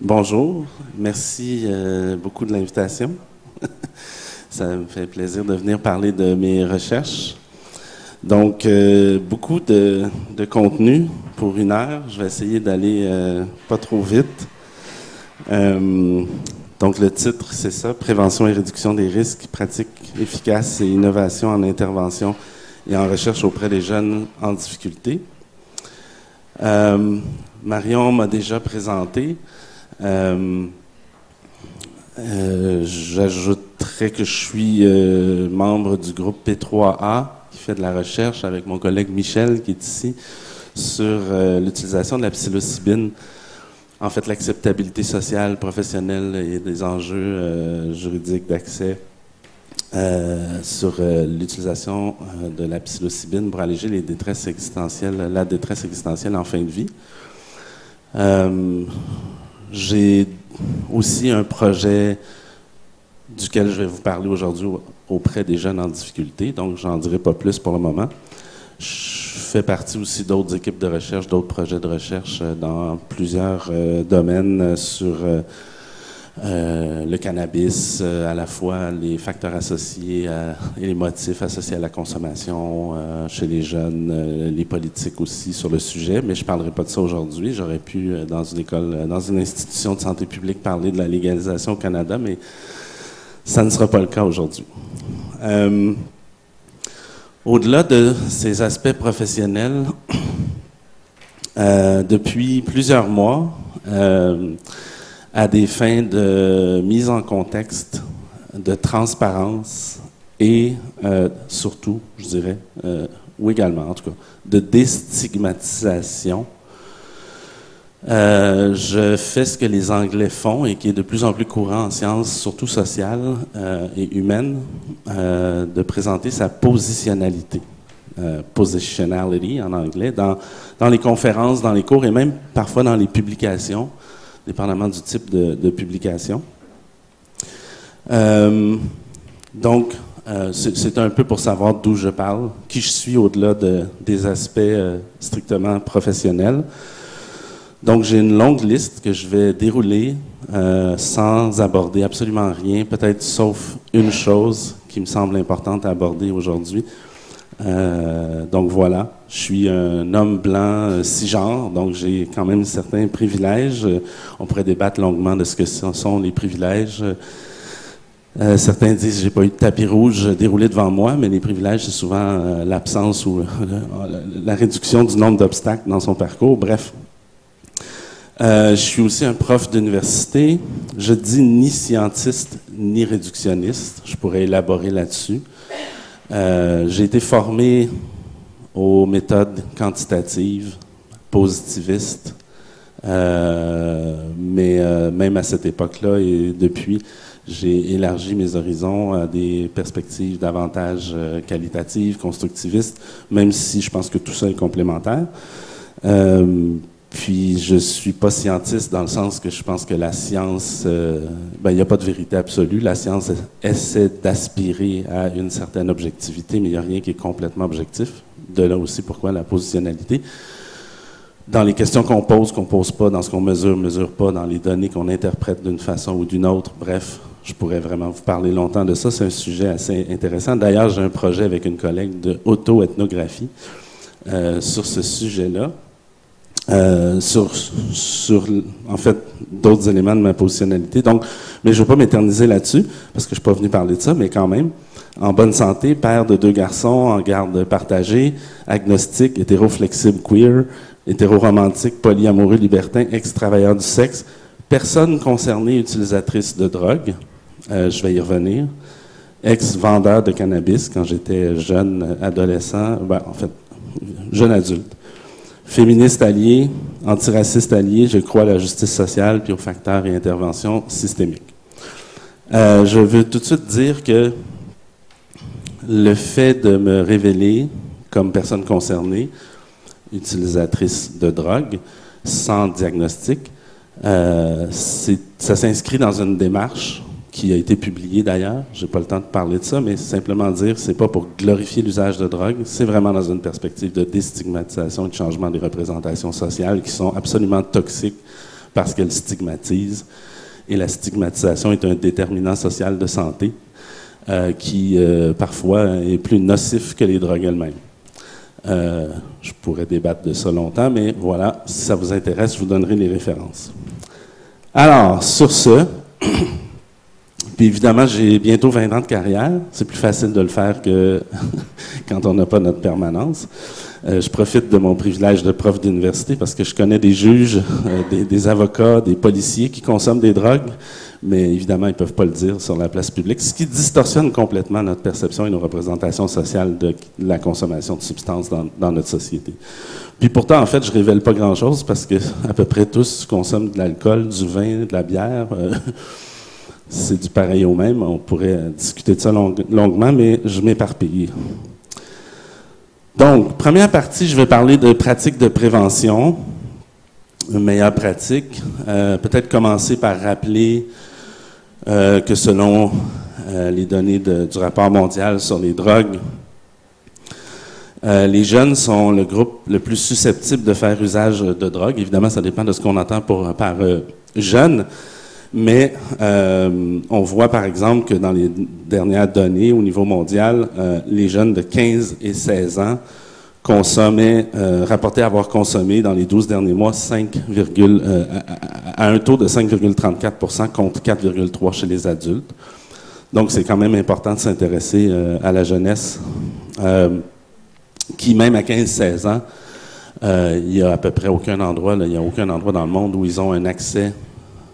Bonjour, merci beaucoup de l'invitation. Ça me fait plaisir de venir parler de mes recherches. Donc, beaucoup de contenu pour 1 heure. Je vais essayer d'aller pas trop vite. Donc, le titre, c'est ça, Prévention et réduction des risques, pratiques efficaces et innovation en intervention et en recherche auprès des jeunes en difficulté. Marion m'a déjà présenté. J'ajouterais que je suis membre du groupe P3A qui fait de la recherche avec mon collègue Michel qui est ici sur l'utilisation de la psilocybine, en fait l'acceptabilité sociale, professionnelle et des enjeux juridiques d'accès sur l'utilisation de la psilocybine pour alléger la détresse existentielle en fin de vie. J'ai aussi un projet duquel je vais vous parler aujourd'hui auprès des jeunes en difficulté, donc j'en dirai pas plus pour le moment. Je fais partie aussi d'autres équipes de recherche, d'autres projets de recherche dans plusieurs domaines sur le cannabis, à la fois les facteurs associés et les motifs associés à la consommation chez les jeunes, les politiques aussi sur le sujet, mais je ne parlerai pas de ça aujourd'hui. J'aurais pu, dans une institution de santé publique, parler de la légalisation au Canada, mais ça ne sera pas le cas aujourd'hui. Au-delà de ces aspects professionnels, depuis plusieurs mois, à des fins de mise en contexte, de transparence et surtout, je dirais, ou également en tout cas, de déstigmatisation. Je fais ce que les Anglais font et qui est de plus en plus courant en sciences, surtout sociales et humaines, de présenter sa positionnalité, positionality en anglais, dans les conférences, dans les cours et même parfois dans les publications, dépendamment du type de publication. Donc, c'est un peu pour savoir d'où je parle, qui je suis au-delà des aspects strictement professionnels. Donc, j'ai une longue liste que je vais dérouler sans aborder absolument rien, peut-être sauf une chose qui me semble importante à aborder aujourd'hui. Donc voilà, je suis un homme blanc cisgenre, donc j'ai quand même certains privilèges. On pourrait débattre longuement de ce que sont les privilèges. Certains disent que j'ai pas eu de tapis rouge déroulé devant moi, mais les privilèges, c'est souvent l'absence ou la réduction du nombre d'obstacles dans son parcours. Bref. Je suis aussi un prof d'université. Je dis ni scientiste ni réductionniste. Je pourrais élaborer là-dessus. J'ai été formé aux méthodes quantitatives, positivistes, mais même à cette époque-là et depuis, j'ai élargi mes horizons à des perspectives davantage qualitatives, constructivistes, même si je pense que tout ça est complémentaire. Puis, je suis pas scientiste dans le sens que je pense que la science, il n'y a pas de vérité absolue. La science essaie d'aspirer à une certaine objectivité, mais il n'y a rien qui est complètement objectif. De là aussi pourquoi la positionnalité. Dans les questions qu'on pose pas, dans ce qu'on mesure pas, dans les données qu'on interprète d'une façon ou d'une autre. Bref, je pourrais vraiment vous parler longtemps de ça. C'est un sujet assez intéressant. D'ailleurs, j'ai un projet avec une collègue de auto-ethnographie sur ce sujet-là. Sur en fait d'autres éléments de ma positionnalité. Donc, mais je ne veux pas m'éterniser là-dessus parce que je ne suis pas venu parler de ça, mais quand même, en bonne santé, père de 2 garçons, en garde partagée, agnostique, hétéro-flexible, queer, hétéro-romantique, polyamoureux, libertin, ex-travailleur du sexe, personne concernée utilisatrice de drogue, je vais y revenir, ex-vendeur de cannabis quand j'étais jeune adolescent, en fait, jeune adulte. Féministe allié, antiraciste allié, je crois à la justice sociale puis aux facteurs et interventions systémiques. Je veux tout de suite dire que le fait de me révéler comme personne concernée, utilisatrice de drogue, sans diagnostic, ça s'inscrit dans une démarche qui a été publié d'ailleurs. J'ai pas le temps de parler de ça, mais simplement dire, c'est pas pour glorifier l'usage de drogue, c'est vraiment dans une perspective de déstigmatisation et de changement des représentations sociales qui sont absolument toxiques parce qu'elle stigmatise. Et la stigmatisation est un déterminant social de santé qui, parfois, est plus nocif que les drogues elles-mêmes. Je pourrais débattre de ça longtemps, mais voilà, si ça vous intéresse, je vous donnerai les références. Alors, sur ce, puis évidemment, j'ai bientôt 20 ans de carrière. C'est plus facile de le faire que quand on n'a pas notre permanence. Je profite de mon privilège de prof d'université parce que je connais des juges, des avocats, des policiers qui consomment des drogues, mais évidemment, ils ne peuvent pas le dire sur la place publique, ce qui distorsionne complètement notre perception et nos représentations sociales de la consommation de substances dans notre société. Puis pourtant, en fait, je révèle pas grand-chose parce que à peu près tous consomment de l'alcool, du vin, de la bière. C'est du pareil au même. On pourrait discuter de ça longuement, mais je m'éparpille. Donc, première partie, je vais parler de pratiques de prévention, une meilleure pratique. Peut-être commencer par rappeler que selon les données du rapport mondial sur les drogues, les jeunes sont le groupe le plus susceptible de faire usage de drogue. Évidemment, ça dépend de ce qu'on entend par jeune, mais on voit par exemple que dans les dernières données au niveau mondial, les jeunes de 15 et 16 ans rapportaient avoir consommé dans les 12 derniers mois à un taux de 5,34% contre 4,3% chez les adultes. Donc, c'est quand même important de s'intéresser à la jeunesse qui, même à 15-16 ans, il n'y a à peu près aucun endroit, il n'y a aucun endroit dans le monde où ils ont un accès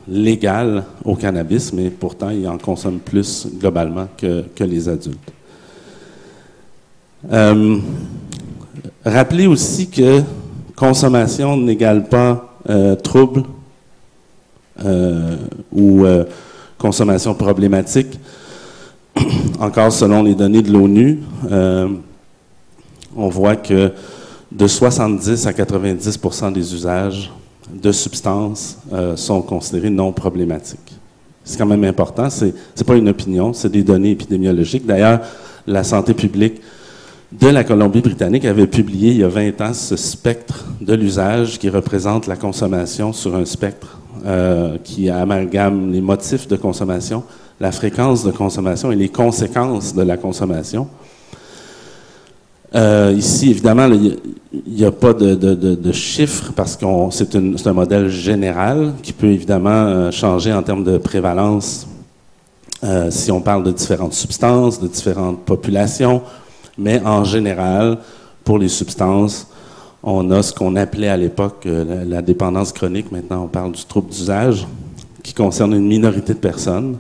légal au cannabis, mais pourtant, ils en consomment plus globalement que les adultes. Rappelez aussi que consommation n'égale pas trouble ou consommation problématique. Encore selon les données de l'ONU, on voit que de 70 à 90% des usages de substances sont considérés non problématiques. C'est quand même important, c'est pas une opinion, c'est des données épidémiologiques. D'ailleurs, la santé publique de la Colombie-Britannique avait publié il y a 20 ans ce spectre de l'usage qui représente la consommation sur un spectre qui amalgame les motifs de consommation, la fréquence de consommation et les conséquences de la consommation. Ici, évidemment, il n'y a pas de chiffres parce que c'est un modèle général qui peut évidemment changer en termes de prévalence si on parle de différentes substances, de différentes populations. Mais en général, pour les substances, on a ce qu'on appelait à l'époque la dépendance chronique. Maintenant, on parle du trouble d'usage qui concerne une minorité de personnes.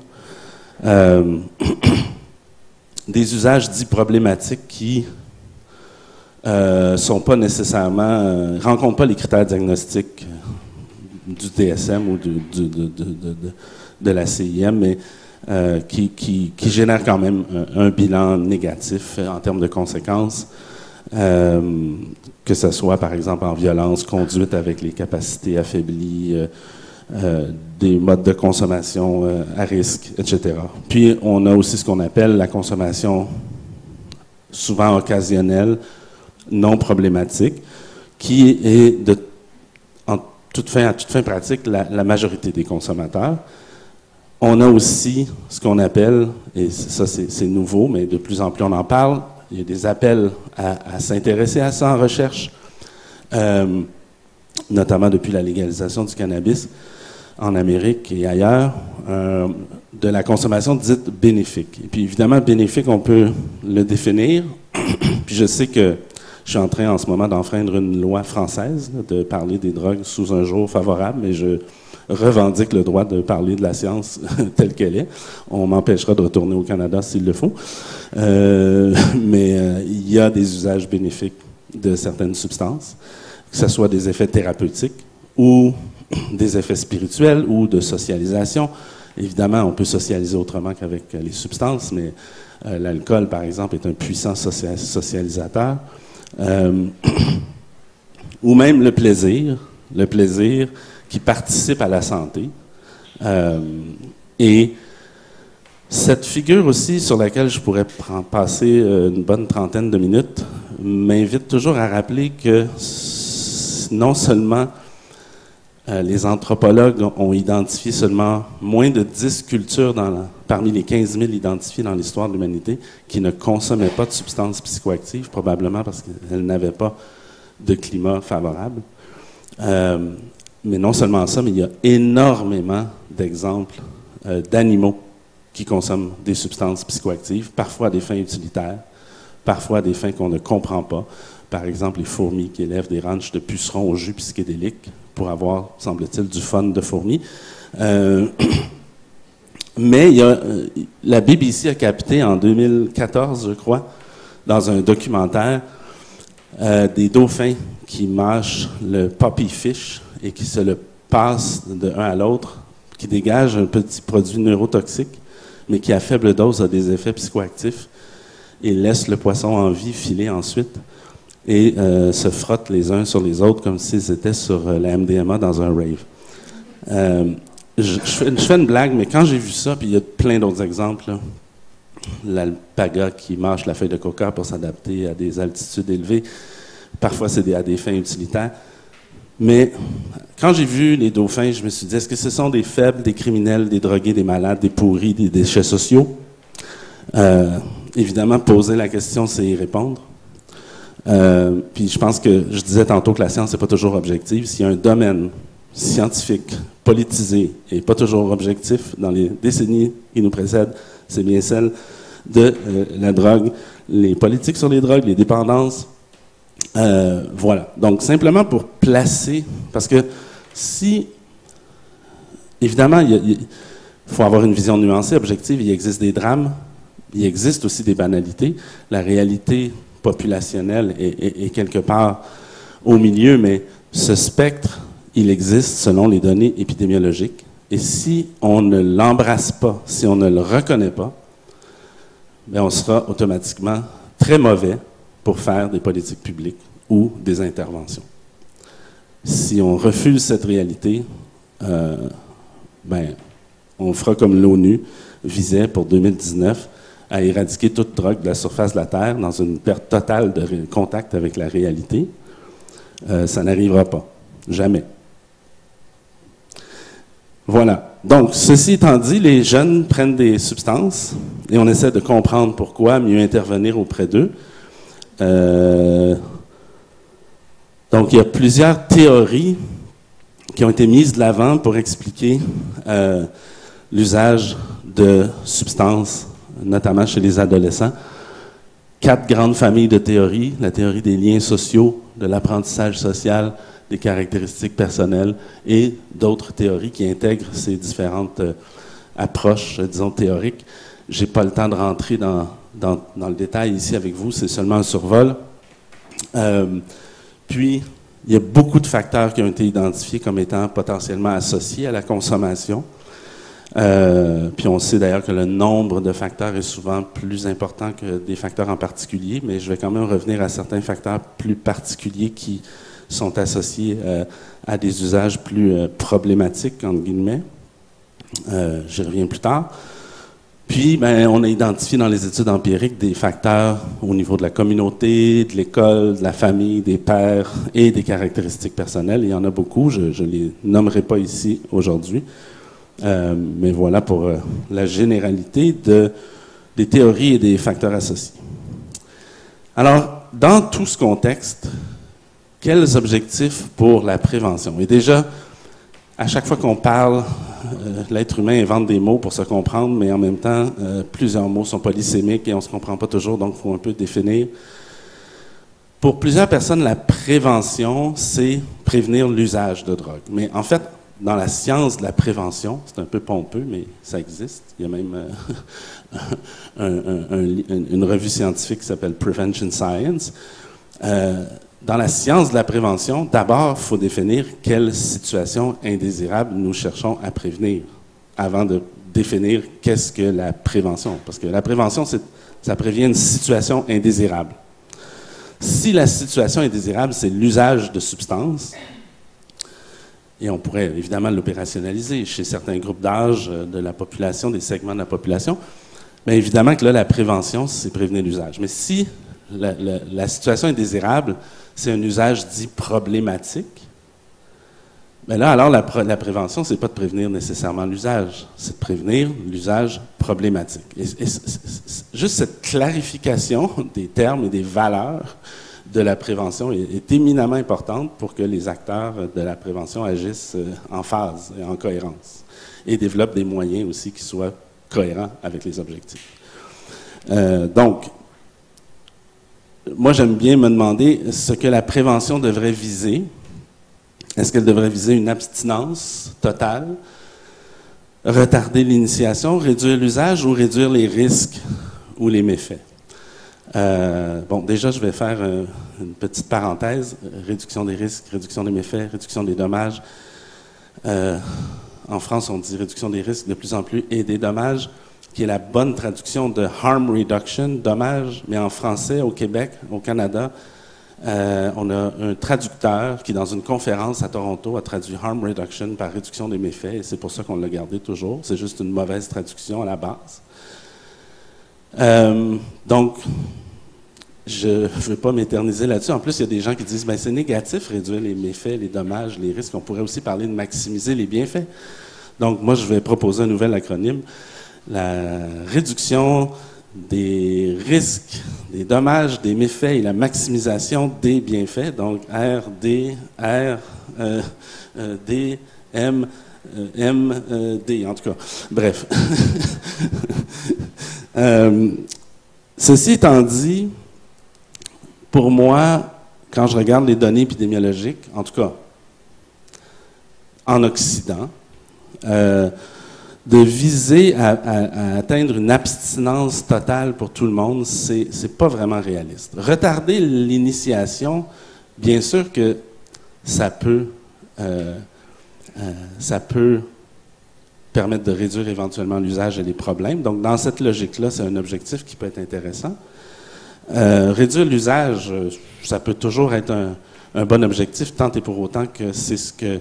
Des usages dits problématiques qui sont pas nécessairement rencontrent pas les critères diagnostiques du DSM ou de la CIM, mais qui génèrent quand même un bilan négatif en termes de conséquences, que ce soit par exemple en violence, conduite avec les capacités affaiblies, des modes de consommation à risque, etc. Puis on a aussi ce qu'on appelle la consommation souvent occasionnelle, non problématique, qui est à toute fin pratique la majorité des consommateurs. On a aussi ce qu'on appelle, et ça c'est nouveau, mais de plus en plus on en parle, il y a des appels à s'intéresser à ça en recherche, notamment depuis la légalisation du cannabis en Amérique et ailleurs, de la consommation dite bénéfique. Et puis évidemment, bénéfique, on peut le définir, puis je sais que je suis en train en ce moment d'enfreindre une loi française, de parler des drogues sous un jour favorable, mais je revendique le droit de parler de la science telle qu'elle est. On m'empêchera de retourner au Canada s'il le faut. Mais il y a des usages bénéfiques de certaines substances, que ce soit des effets thérapeutiques ou des effets spirituels ou de socialisation. Évidemment, on peut socialiser autrement qu'avec les substances, mais l'alcool, par exemple, est un puissant socialisateur. Ou même le plaisir qui participe à la santé. Et cette figure aussi, sur laquelle je pourrais passer une bonne trentaine de minutes, m'invite toujours à rappeler que non seulement Les anthropologues ont identifié seulement moins de 10 cultures parmi les 15 000 identifiées dans l'histoire de l'humanité qui ne consommaient pas de substances psychoactives, probablement parce qu'elles n'avaient pas de climat favorable. Mais non seulement ça, mais il y a énormément d'exemples d'animaux qui consomment des substances psychoactives, parfois à des fins utilitaires, parfois à des fins qu'on ne comprend pas. Par exemple, les fourmis qui élèvent des ranchs de pucerons au jus psychédélique pour avoir, semble-t-il, du fun de fourmis. Mais la BBC a capté en 2014, je crois, dans un documentaire, des dauphins qui mâchent le poppy fish et qui se le passent de un à l'autre, qui dégagent un petit produit neurotoxique, mais qui à faible dose a des effets psychoactifs et laisse le poisson en vie filer ensuite et se frottent les uns sur les autres comme s'ils étaient sur la MDMA dans un rave. Je fais une blague, mais quand j'ai vu ça, puis il y a plein d'autres exemples, l'alpaga qui mâche la feuille de coca pour s'adapter à des altitudes élevées, parfois c'est à des fins utilitaires. Mais quand j'ai vu les dauphins, je me suis dit, est-ce que ce sont des faibles, des criminels, des drogués, des malades, des pourris, des déchets sociaux? Évidemment, poser la question, c'est y répondre. Puis je pense que je disais tantôt que la science n'est pas toujours objective. S'il y a un domaine scientifique, politisé et pas toujours objectif dans les décennies qui nous précèdent, c'est bien celle de la drogue, les politiques sur les drogues, les dépendances. Voilà. Donc, simplement pour placer, parce que si, évidemment, il faut avoir une vision nuancée, objective, il existe des drames, il existe aussi des banalités. La réalité populationnelle est quelque part au milieu, mais ce spectre, il existe selon les données épidémiologiques. Et si on ne l'embrasse pas, si on ne le reconnaît pas, bien, on sera automatiquement très mauvais pour faire des politiques publiques ou des interventions. Si on refuse cette réalité, ben, on fera comme l'ONU visait pour 2019, à éradiquer toute drogue de la surface de la Terre dans une perte totale de contact avec la réalité. Ça n'arrivera pas. Jamais. Voilà. Donc, ceci étant dit, les jeunes prennent des substances et on essaie de comprendre pourquoi, mieux intervenir auprès d'eux. Donc, il y a plusieurs théories qui ont été mises de l'avant pour expliquer l'usage de substances, notamment chez les adolescents. 4 grandes familles de théories: la théorie des liens sociaux, de l'apprentissage social, des caractéristiques personnelles et d'autres théories qui intègrent ces différentes approches, disons, théoriques. Je n'ai pas le temps de rentrer dans le détail ici avec vous, c'est seulement un survol. Puis, il y a beaucoup de facteurs qui ont été identifiés comme étant potentiellement associés à la consommation. Puis on sait d'ailleurs que le nombre de facteurs est souvent plus important que des facteurs en particulier, mais je vais quand même revenir à certains facteurs plus particuliers qui sont associés à des usages plus problématiques, entre guillemets. J'y reviens plus tard. Puis, ben, on a identifié dans les études empiriques des facteurs au niveau de la communauté, de l'école, de la famille, des pairs et des caractéristiques personnelles. Il y en a beaucoup, je ne les nommerai pas ici aujourd'hui. Mais voilà pour la généralité des théories et des facteurs associés. Alors, dans tout ce contexte, quels objectifs pour la prévention? Et déjà, à chaque fois qu'on parle, l'être humain invente des mots pour se comprendre, mais en même temps, plusieurs mots sont polysémiques et on ne se comprend pas toujours, donc il faut un peu définir. Pour plusieurs personnes, la prévention, c'est prévenir l'usage de drogue. Mais en fait, dans la science de la prévention, c'est un peu pompeux, mais ça existe. Il y a même une revue scientifique qui s'appelle Prevention Science. Dans la science de la prévention, d'abord, il faut définir quelle situation indésirable nous cherchons à prévenir avant de définir qu'est-ce que la prévention. Parce que la prévention, ça prévient une situation indésirable. Si la situation indésirable, c'est l'usage de substances, et on pourrait évidemment l'opérationnaliser chez certains groupes d'âge de la population, des segments de la population. Bien évidemment que là, la prévention, c'est prévenir l'usage. Mais si la situation est désirable, c'est un usage dit problématique, Mais là, alors, la prévention, c'est pas de prévenir nécessairement l'usage, c'est de prévenir l'usage problématique. Juste cette clarification des termes et des valeurs de la prévention est éminemment importante pour que les acteurs de la prévention agissent en phase et en cohérence et développent des moyens aussi qui soient cohérents avec les objectifs. Donc, moi, j'aime bien me demander ce que la prévention devrait viser. Est-ce qu'elle devrait viser une abstinence totale, retarder l'initiation, réduire l'usage ou réduire les risques ou les méfaits? Bon, déjà, je vais faire une petite parenthèse. Réduction des risques, réduction des méfaits, réduction des dommages. En France, on dit réduction des risques de plus en plus et des dommages, qui est la bonne traduction de harm reduction, dommage, mais en français, au Québec, au Canada, on a un traducteur qui, dans une conférence à Toronto, a traduit harm reduction par réduction des méfaits, et c'est pour ça qu'on l'a gardé toujours. C'est juste une mauvaise traduction à la base. Donc, je ne veux pas m'éterniser là-dessus. En plus, il y a des gens qui disent, ben, c'est négatif, réduire les méfaits, les dommages, les risques. On pourrait aussi parler de maximiser les bienfaits. Donc, moi, je vais proposer un nouvel acronyme. La réduction des risques, des dommages, des méfaits et la maximisation des bienfaits. Donc, R, D, M, D, en tout cas. Bref. Ceci étant dit, pour moi, quand je regarde les données épidémiologiques, en tout cas en Occident, de viser à atteindre une abstinence totale pour tout le monde, c'est pas vraiment réaliste. Retarder l'initiation, bien sûr que ça peut permettre de réduire éventuellement l'usage et les problèmes. Donc, dans cette logique-là, c'est un objectif qui peut être intéressant. Réduire l'usage, ça peut toujours être un bon objectif, tant et pour autant que c'est ce que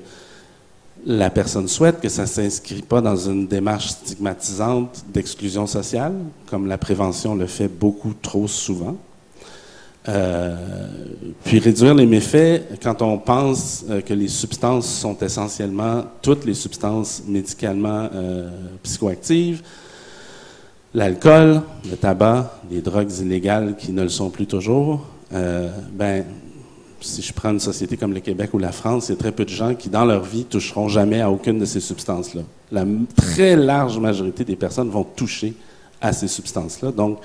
la personne souhaite, que ça ne s'inscrit pas dans une démarche stigmatisante d'exclusion sociale, comme la prévention le fait beaucoup trop souvent. Puis réduire les méfaits, quand on pense que les substances sont essentiellement toutes les substances médicalement psychoactives, l'alcool, le tabac, les drogues illégales qui ne le sont plus toujours, si je prends une société comme le Québec ou la France, il y a très peu de gens qui, dans leur vie, toucheront jamais à aucune de ces substances-là. La très large majorité des personnes vont toucher à ces substances-là. Donc,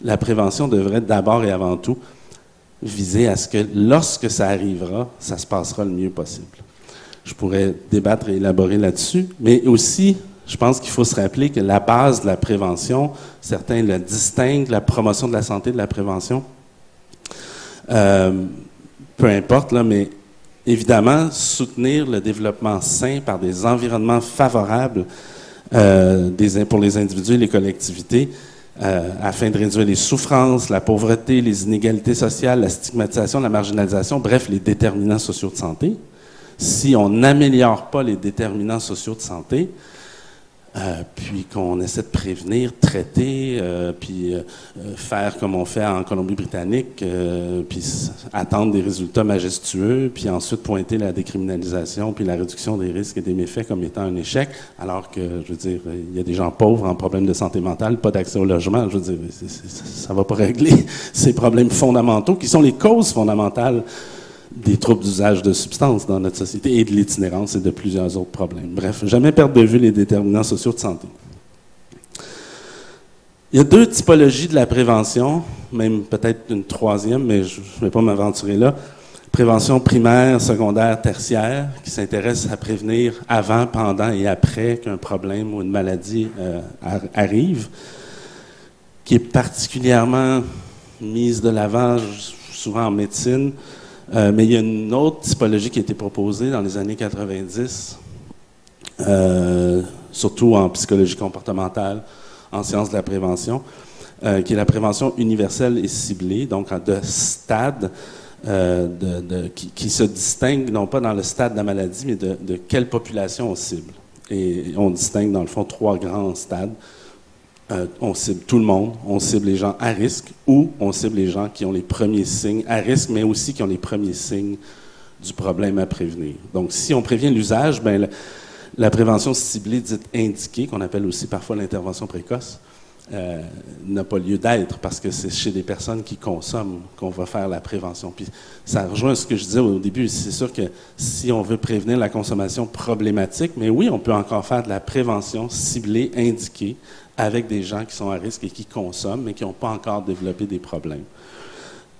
la prévention devrait d'abord et avant tout viser à ce que, lorsque ça arrivera, ça se passera le mieux possible. Je pourrais débattre et élaborer là-dessus, mais aussi, je pense qu'il faut se rappeler que la base de la prévention, certains la distinguent, la promotion de la santé de la prévention, peu importe, là, mais évidemment, soutenir le développement sain par des environnements favorables pour les individus et les collectivités, afin de réduire les souffrances, la pauvreté, les inégalités sociales, la stigmatisation, la marginalisation, bref, les déterminants sociaux de santé. Si on n'améliore pas les déterminants sociaux de santé, puis qu'on essaie de prévenir, traiter, puis faire comme on fait en Colombie-Britannique, puis attendre des résultats majestueux, puis ensuite pointer la décriminalisation, puis la réduction des risques et des méfaits comme étant un échec, alors que, je veux dire, il y a des gens pauvres en problème de santé mentale, pas d'accès au logement, je veux dire, ça va pas régler ces problèmes fondamentaux qui sont les causes fondamentales des troubles d'usage de substances dans notre société et de l'itinérance et de plusieurs autres problèmes. Bref, jamais perdre de vue les déterminants sociaux de santé. Il y a deux typologies de la prévention, même peut-être une troisième, mais je ne vais pas m'aventurer là. Prévention primaire, secondaire, tertiaire, qui s'intéresse à prévenir avant, pendant et après qu'un problème ou une maladie arrive, qui est particulièrement mise de l'avant, souvent en médecine. Mais il y a une autre typologie qui a été proposée dans les années 90, surtout en psychologie comportementale, en sciences de la prévention, qui est la prévention universelle et ciblée, donc de stades qui se distingue non pas dans le stade de la maladie, mais de quelle population on cible. Et on distingue dans le fond 3 grands stades. On cible tout le monde, on cible les gens à risque ou on cible les gens qui ont les premiers signes à risque, mais aussi qui ont les premiers signes du problème à prévenir. Donc, si on prévient l'usage, ben, la prévention ciblée dite indiquée, qu'on appelle aussi parfois l'intervention précoce, n'a pas lieu d'être parce que c'est chez des personnes qui consomment qu'on va faire la prévention. Puis ça rejoint ce que je disais au début. C'est sûr que si on veut prévenir la consommation problématique, mais oui, on peut encore faire de la prévention ciblée, indiquée, avec des gens qui sont à risque et qui consomment, mais qui n'ont pas encore développé des problèmes.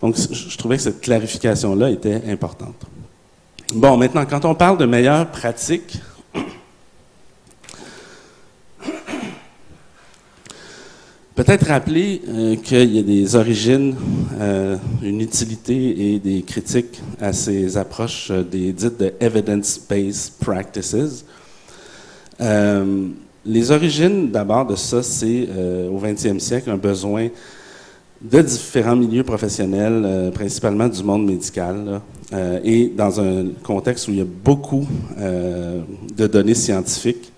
Donc, je trouvais que cette clarification-là était importante. Bon, maintenant, quand on parle de meilleures pratiques, peut-être rappeler qu'il y a des origines, une utilité et des critiques à ces approches des dites de evidence-based practices. Les origines, d'abord, de ça, c'est au 20e siècle un besoin de différents milieux professionnels, principalement du monde médical, là, et dans un contexte où il y a beaucoup de données scientifiques,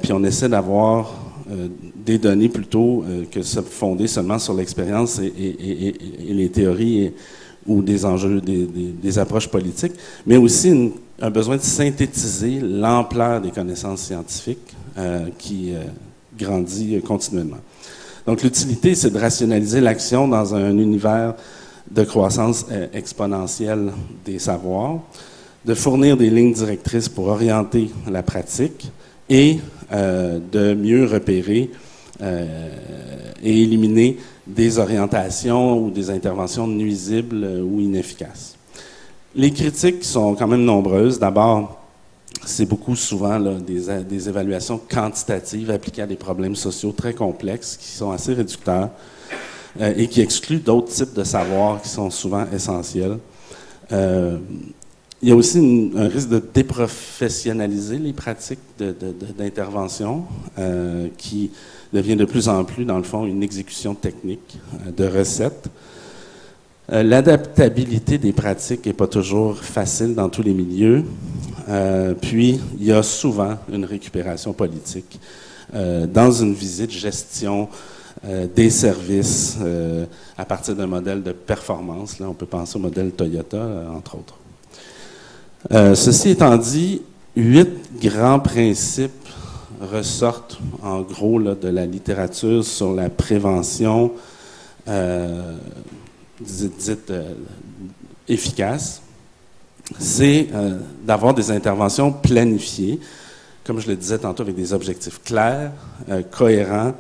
puis on essaie d'avoir des données plutôt que se fonder seulement sur l'expérience et les théories ou des enjeux, des approches politiques, mais aussi un besoin de synthétiser l'ampleur des connaissances scientifiques qui grandit continuellement. Donc l'utilité, c'est de rationaliser l'action dans un univers de croissance exponentielle des savoirs, de fournir des lignes directrices pour orienter la pratique et de mieux repérer et éliminer des orientations ou des interventions nuisibles ou inefficaces. Les critiques sont quand même nombreuses. D'abord, c'est beaucoup souvent là, des évaluations quantitatives appliquées à des problèmes sociaux très complexes qui sont assez réducteurs et qui excluent d'autres types de savoirs qui sont souvent essentiels. Il y a aussi un risque de déprofessionnaliser les pratiques d'intervention qui devient de plus en plus, dans le fond, une exécution technique de recettes. L'adaptabilité des pratiques n'est pas toujours facile dans tous les milieux. Puis, il y a souvent une récupération politique dans une visite gestion des services à partir d'un modèle de performance. Là, on peut penser au modèle Toyota, entre autres. Ceci étant dit, 8 grands principes ressortent en gros là, de la littérature sur la prévention dite efficace. C'est d'avoir des interventions planifiées, comme je le disais tantôt, avec des objectifs clairs, cohérents,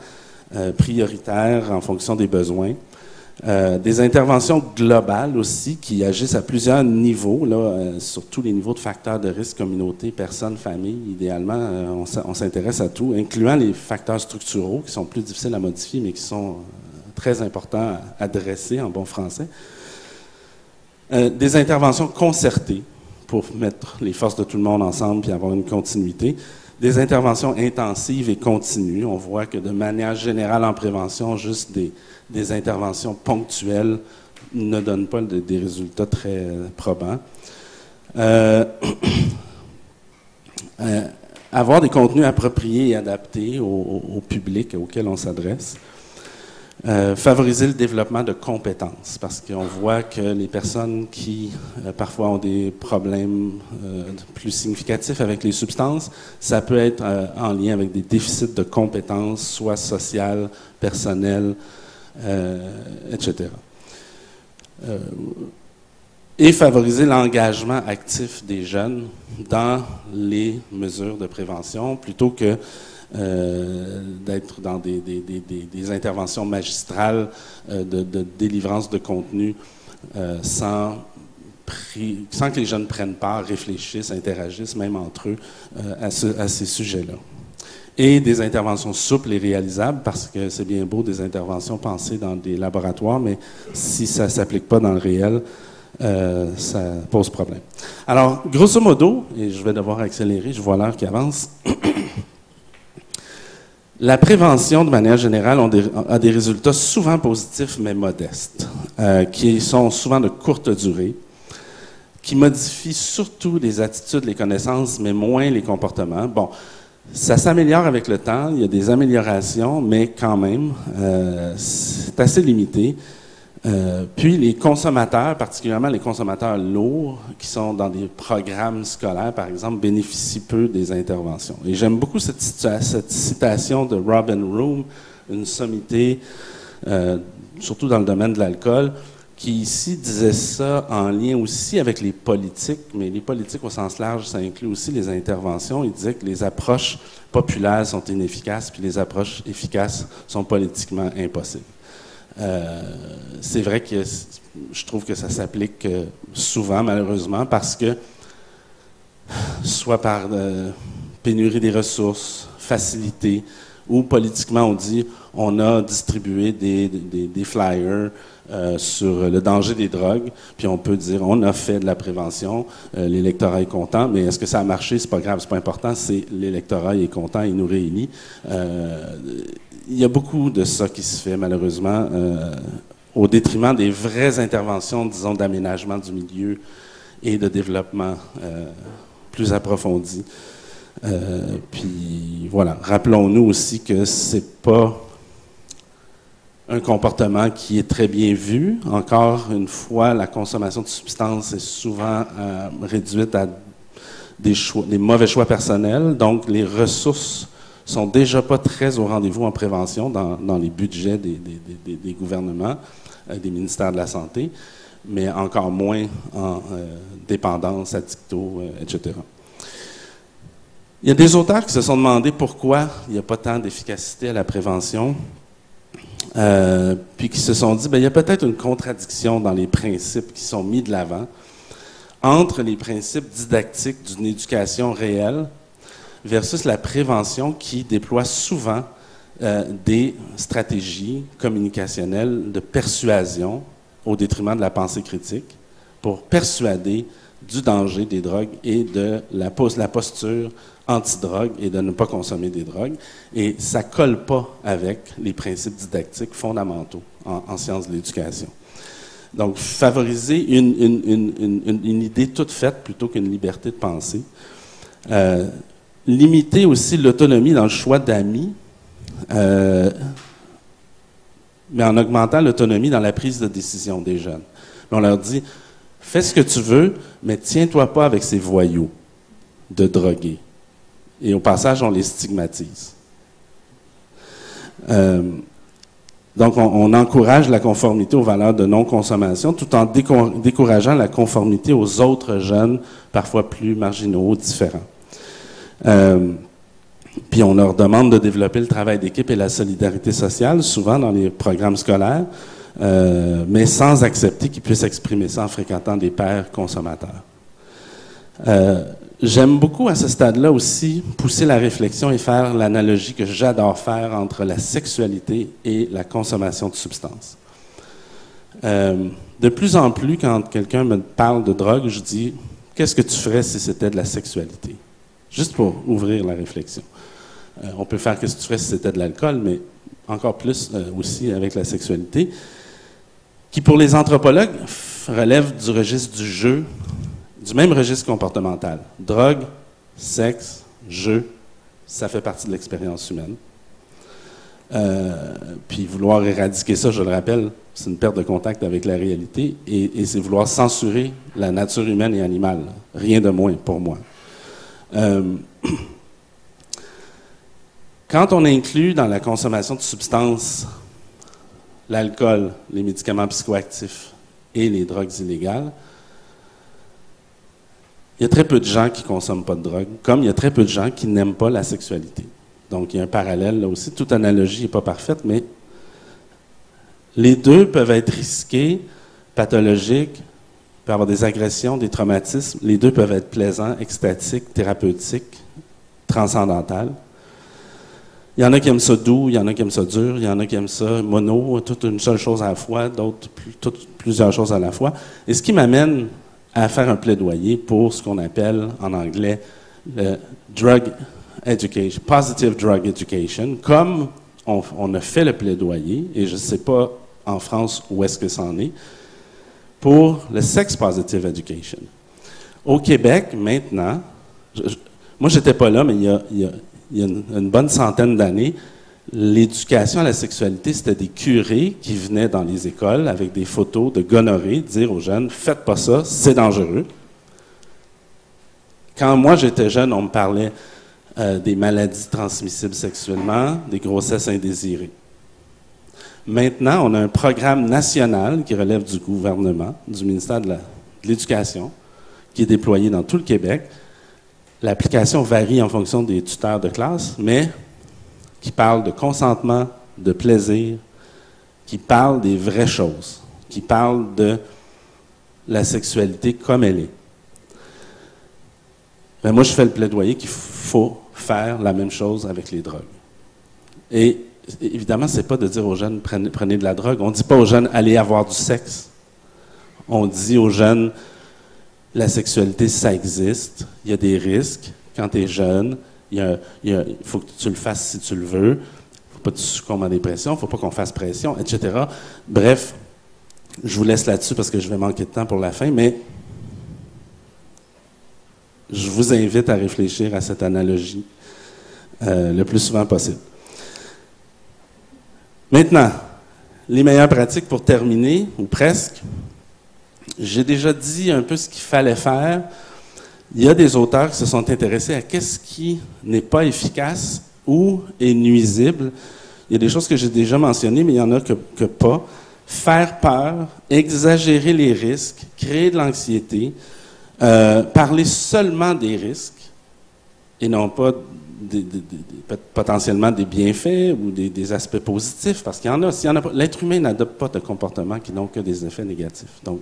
prioritaires en fonction des besoins. Des interventions globales aussi qui agissent à plusieurs niveaux, là, sur tous les niveaux de facteurs de risque, communauté, personnes, famille. Idéalement, on s'intéresse à tout, incluant les facteurs structuraux qui sont plus difficiles à modifier, mais qui sont très importants à adresser en bon français. Des interventions concertées pour mettre les forces de tout le monde ensemble et avoir une continuité. Des interventions intensives et continues. On voit que de manière générale en prévention, juste des interventions ponctuelles ne donnent pas des résultats très probants. Avoir des contenus appropriés et adaptés au public auquel on s'adresse. Favoriser le développement de compétences, parce qu'on voit que les personnes qui parfois ont des problèmes plus significatifs avec les substances, ça peut être en lien avec des déficits de compétences, soit sociales, personnelles, etc. Et favoriser l'engagement actif des jeunes dans les mesures de prévention, plutôt que d'être dans des interventions magistrales de délivrance de contenu sans que les jeunes prennent part, réfléchissent, interagissent, même entre eux, à ces sujets-là. Et des interventions souples et réalisables, parce que c'est bien beau des interventions pensées dans des laboratoires, mais si ça ne s'applique pas dans le réel, ça pose problème. Alors, grosso modo, et je vais devoir accélérer, je vois l'heure qui avance, la prévention, de manière générale, a des résultats souvent positifs, mais modestes, qui sont souvent de courte durée, qui modifient surtout les attitudes, les connaissances, mais moins les comportements. Bon, ça s'améliore avec le temps, il y a des améliorations, mais quand même, c'est assez limité. Puis les consommateurs, particulièrement les consommateurs lourds, qui sont dans des programmes scolaires, par exemple, bénéficient peu des interventions. Et j'aime beaucoup cette citation de Robin Room, une sommité, surtout dans le domaine de l'alcool, qui ici disait ça en lien aussi avec les politiques, mais les politiques au sens large, ça inclut aussi les interventions. Il disait que les approches populaires sont inefficaces, puis les approches efficaces sont politiquement impossibles. C'est vrai que je trouve que ça s'applique souvent, malheureusement, parce que, soit par pénurie des ressources, facilité, ou politiquement on dit on a distribué des flyers sur le danger des drogues, puis on peut dire on a fait de la prévention, l'électorat est content, mais est-ce que ça a marché? C'est pas grave, c'est pas important, c'est l'électorat est content, il nous réunit. Il y a beaucoup de ça qui se fait, malheureusement, au détriment des vraies interventions, disons, d'aménagement du milieu et de développement plus approfondi. Puis voilà, rappelons-nous aussi que c'est pas un comportement qui est très bien vu. Encore une fois, la consommation de substances est souvent réduite à des mauvais choix personnels, donc les ressources sont déjà pas très au rendez-vous en prévention dans les budgets des gouvernements, des ministères de la Santé, mais encore moins en dépendance, addicto, etc. Il y a des auteurs qui se sont demandé pourquoi il n'y a pas tant d'efficacité à la prévention, puis qui se sont dit, il y a peut-être une contradiction dans les principes qui sont mis de l'avant entre les principes didactiques d'une éducation réelle versus la prévention qui déploie souvent des stratégies communicationnelles de persuasion au détriment de la pensée critique pour persuader du danger des drogues et de la posture anti-drogue et de ne pas consommer des drogues. Et ça ne colle pas avec les principes didactiques fondamentaux en sciences de l'éducation. Donc, favoriser une idée toute faite plutôt qu'une liberté de penser. Limiter aussi l'autonomie dans le choix d'amis, mais en augmentant l'autonomie dans la prise de décision des jeunes. On leur dit, fais ce que tu veux, mais tiens-toi pas avec ces voyous de drogués. Et au passage, on les stigmatise. Donc, on encourage la conformité aux valeurs de non-consommation tout en décourageant la conformité aux autres jeunes, parfois plus marginaux, différents. Puis on leur demande de développer le travail d'équipe et la solidarité sociale, souvent dans les programmes scolaires, mais sans accepter qu'ils puissent exprimer ça en fréquentant des pairs consommateurs. J'aime beaucoup à ce stade-là aussi pousser la réflexion et faire l'analogie que j'adore faire entre la sexualité et la consommation de substances. De plus en plus, quand quelqu'un me parle de drogue, je dis « Qu'est-ce que tu ferais si c'était de la sexualité? » Juste pour ouvrir la réflexion. On peut faire « Qu'est-ce que tu ferais si c'était de l'alcool? » mais encore plus aussi avec la sexualité, qui pour les anthropologues relève du registre du jeu, du même registre comportemental. Drogue, sexe, jeu, ça fait partie de l'expérience humaine. Puis vouloir éradiquer ça, je le rappelle, c'est une perte de contact avec la réalité et c'est vouloir censurer la nature humaine et animale. Rien de moins pour moi. Quand on inclut dans la consommation de substances l'alcool, les médicaments psychoactifs et les drogues illégales, il y a très peu de gens qui ne consomment pas de drogue, comme il y a très peu de gens qui n'aiment pas la sexualité. Donc, il y a un parallèle là aussi. Toute analogie n'est pas parfaite, mais les deux peuvent être risqués, pathologiques, peuvent avoir des agressions, des traumatismes. Les deux peuvent être plaisants, extatiques, thérapeutiques, transcendantales. Il y en a qui aiment ça doux, il y en a qui aiment ça dur, il y en a qui aiment ça mono, toute une seule chose à la fois, d'autres plusieurs choses à la fois. Et ce qui m'amène à faire un plaidoyer pour ce qu'on appelle en anglais le drug education, positive drug education, comme on a fait le plaidoyer, et je ne sais pas en France où est-ce que ça en est, pour le sex positive education. Au Québec, maintenant, moi j'étais pas là, mais il y a une bonne centaine d'années, l'éducation à la sexualité, c'était des curés qui venaient dans les écoles avec des photos de gonorrhée, dire aux jeunes, faites pas ça, c'est dangereux. Quand moi j'étais jeune, on me parlait des maladies transmissibles sexuellement, des grossesses indésirées. Maintenant, on a un programme national qui relève du gouvernement, du ministère de l'Éducation, qui est déployé dans tout le Québec. L'application varie en fonction des tuteurs de classe, mais qui parle de consentement, de plaisir, qui parle des vraies choses, qui parle de la sexualité comme elle est. Mais moi, je fais le plaidoyer qu'il faut faire la même chose avec les drogues. Et évidemment, ce n'est pas de dire aux jeunes, prenez de la drogue. On ne dit pas aux jeunes, allez avoir du sexe. On dit aux jeunes, la sexualité, ça existe. Il y a des risques. Quand tu es jeune, il faut que tu le fasses si tu le veux. Il ne faut pas que tu succombes à des pressions. Il ne faut pas qu'on fasse pression, etc. Bref, je vous laisse là-dessus parce que je vais manquer de temps pour la fin, mais je vous invite à réfléchir à cette analogie le plus souvent possible. Maintenant, les meilleures pratiques pour terminer, ou presque. J'ai déjà dit un peu ce qu'il fallait faire. Il y a des auteurs qui se sont intéressés à qu'est-ce qui n'est pas efficace ou est nuisible. Il y a des choses que j'ai déjà mentionnées, mais il y en a que pas. Faire peur, exagérer les risques, créer de l'anxiété, parler seulement des risques et non pas potentiellement des bienfaits ou des aspects positifs, parce qu'il y en a. S'il y en a pas, l'être humain n'adopte pas de comportements qui n'ont que des effets négatifs. Donc,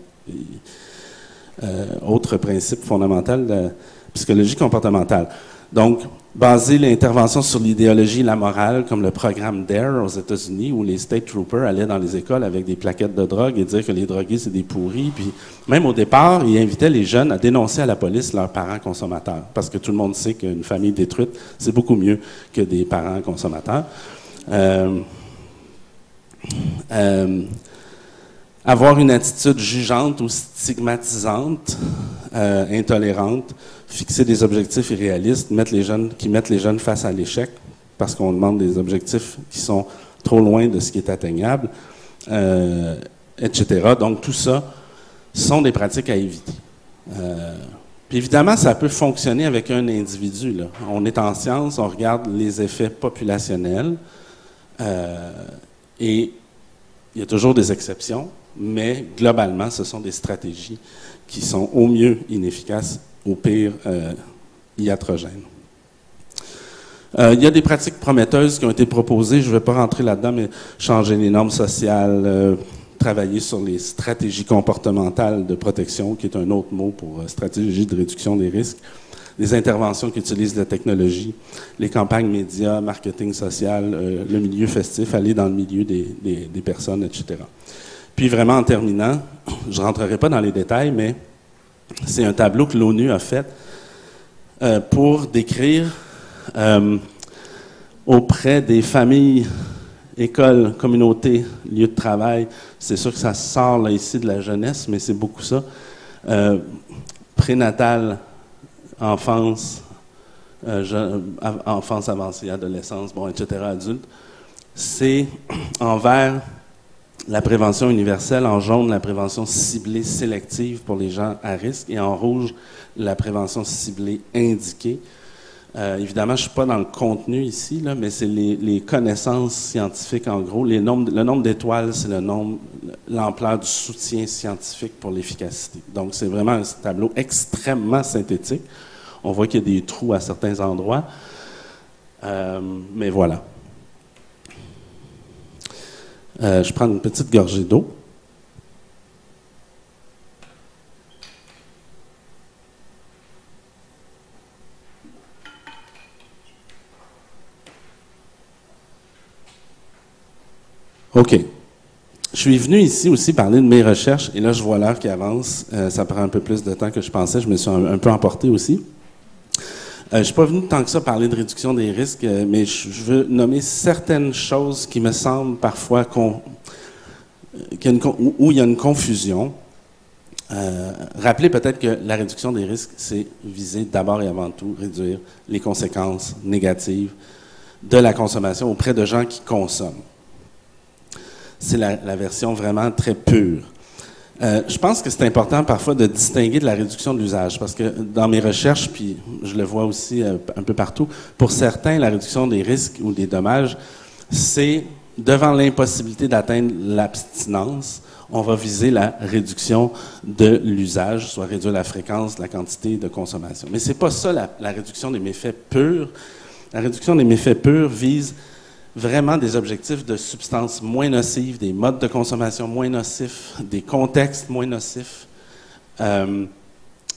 autre principe fondamental de la psychologie comportementale. Donc, baser l'intervention sur l'idéologie et la morale, comme le programme DARE aux États-Unis, où les state troopers allaient dans les écoles avec des plaquettes de drogue et dire que les drogués, c'est des pourris. Puis, même au départ, ils invitaient les jeunes à dénoncer à la police leurs parents consommateurs, parce que tout le monde sait qu'une famille détruite, c'est beaucoup mieux que des parents consommateurs. Avoir une attitude jugeante ou stigmatisante, intolérante, fixer des objectifs irréalistes, mettre les jeunes face à l'échec, parce qu'on demande des objectifs qui sont trop loin de ce qui est atteignable, etc. Donc, tout ça sont des pratiques à éviter. Puis évidemment, ça peut fonctionner avec un individu, là. On est en science, on regarde les effets populationnels, et il y a toujours des exceptions, mais globalement, ce sont des stratégies qui sont au mieux inefficaces, au pire iatrogènes. Il y a des pratiques prometteuses qui ont été proposées, je ne vais pas rentrer là-dedans, mais changer les normes sociales, travailler sur les stratégies comportementales de protection, qui est un autre mot pour stratégie de réduction des risques, les interventions qui utilisent la technologie, les campagnes médias, marketing social, le milieu festif, aller dans le milieu des personnes, etc. Puis vraiment, en terminant, je ne rentrerai pas dans les détails, mais c'est un tableau que l'ONU a fait pour décrire auprès des familles, écoles, communautés, lieux de travail. C'est sûr que ça sort là ici de la jeunesse, mais c'est beaucoup ça. Prénatal, enfance, enfance avancée, adolescence, bon, etc., adulte. C'est envers la prévention universelle, en jaune, la prévention ciblée sélective pour les gens à risque, et en rouge, la prévention ciblée indiquée. Évidemment, je ne suis pas dans le contenu ici, là, mais c'est les connaissances scientifiques, en gros. Le nombre d'étoiles, c'est l'ampleur du soutien scientifique pour l'efficacité. Donc, c'est vraiment un tableau extrêmement synthétique. On voit qu'il y a des trous à certains endroits. Mais voilà. Je prends une petite gorgée d'eau. OK. Je suis venu ici aussi parler de mes recherches, et là, je vois l'heure qui avance. Ça prend un peu plus de temps que je pensais. Je me suis un peu emporté aussi. Je ne suis pas venu tant que ça parler de réduction des risques, mais je veux nommer certaines choses qui me semblent parfois où il y a une confusion. Rappelez peut-être que la réduction des risques, c'est viser d'abord et avant tout réduire les conséquences négatives de la consommation auprès de gens qui consomment. C'est la version vraiment très pure. Je pense que c'est important parfois de distinguer de la réduction de l'usage, parce que dans mes recherches, puis je le vois aussi un peu partout, pour certains, la réduction des risques ou des dommages, c'est devant l'impossibilité d'atteindre l'abstinence, on va viser la réduction de l'usage, soit réduire la fréquence, la quantité de consommation. Mais c'est pas ça la réduction des méfaits purs. La réduction des méfaits purs vise vraiment des objectifs de substances moins nocives, des modes de consommation moins nocifs, des contextes moins nocifs.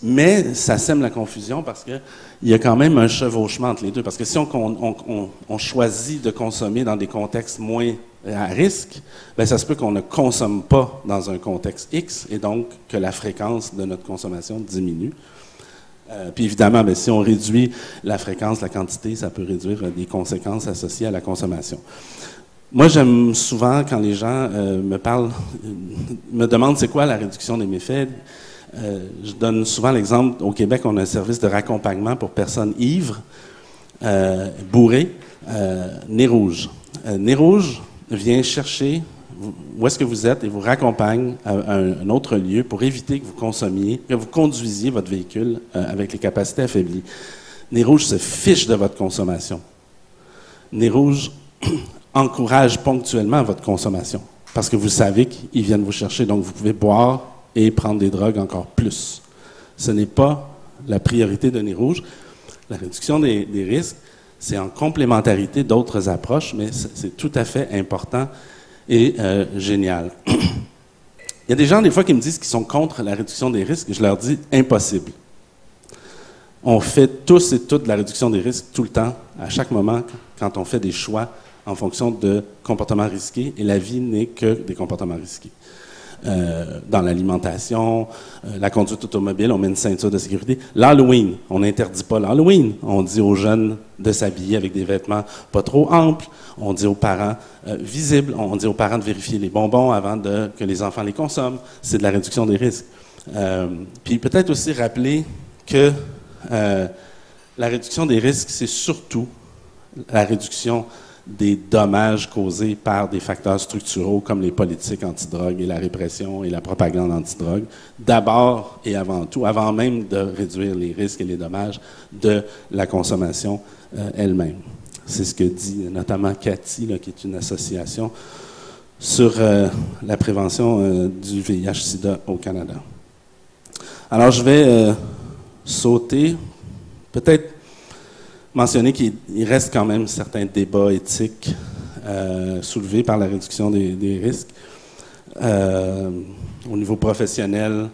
Mais ça sème la confusion parce qu'il y a quand même un chevauchement entre les deux. Parce que si on choisit de consommer dans des contextes moins à risque, bien, ça se peut qu'on ne consomme pas dans un contexte X et donc que la fréquence de notre consommation diminue. Puis évidemment, bien, si on réduit la fréquence, la quantité, ça peut réduire des conséquences associées à la consommation. Moi, j'aime souvent quand les gens me demandent c'est quoi la réduction des méfaits. Je donne souvent l'exemple, au Québec, on a un service de raccompagnement pour personnes ivres, bourrées, Nez Rouge. Nez Rouge vient chercher où est-ce que vous êtes et vous raccompagne à un autre lieu pour éviter que vous consommiez, que vous conduisiez votre véhicule avec les capacités affaiblies. Nez Rouge se fiche de votre consommation. Nez Rouge encourage ponctuellement votre consommation parce que vous savez qu'ils viennent vous chercher, donc vous pouvez boire et prendre des drogues encore plus. Ce n'est pas la priorité de Nez Rouge. La réduction des risques, c'est en complémentarité d'autres approches, mais c'est tout à fait important et génial. Il y a des gens, des fois, qui me disent qu'ils sont contre la réduction des risques, et je leur dis impossible. On fait tous et toutes la réduction des risques tout le temps, à chaque moment, quand on fait des choix en fonction de comportements risqués, et la vie n'est que des comportements risqués. Dans l'alimentation, la conduite automobile, on met une ceinture de sécurité. L'Halloween, on n'interdit pas l'Halloween. On dit aux jeunes de s'habiller avec des vêtements pas trop amples. On dit aux parents visibles. On dit aux parents de vérifier les bonbons avant que les enfants les consomment. C'est de la réduction des risques. Puis peut-être aussi rappeler que la réduction des risques, c'est surtout la réduction des dommages causés par des facteurs structuraux comme les politiques antidrogue et la répression et la propagande antidrogue, d'abord et avant tout, avant même de réduire les risques et les dommages de la consommation elle-même. C'est ce que dit notamment CATI, là, qui est une association sur la prévention du VIH-Sida au Canada. Alors, je vais sauter, peut-être mentionner qu'il reste quand même certains débats éthiques soulevés par la réduction des risques. Au niveau professionnel,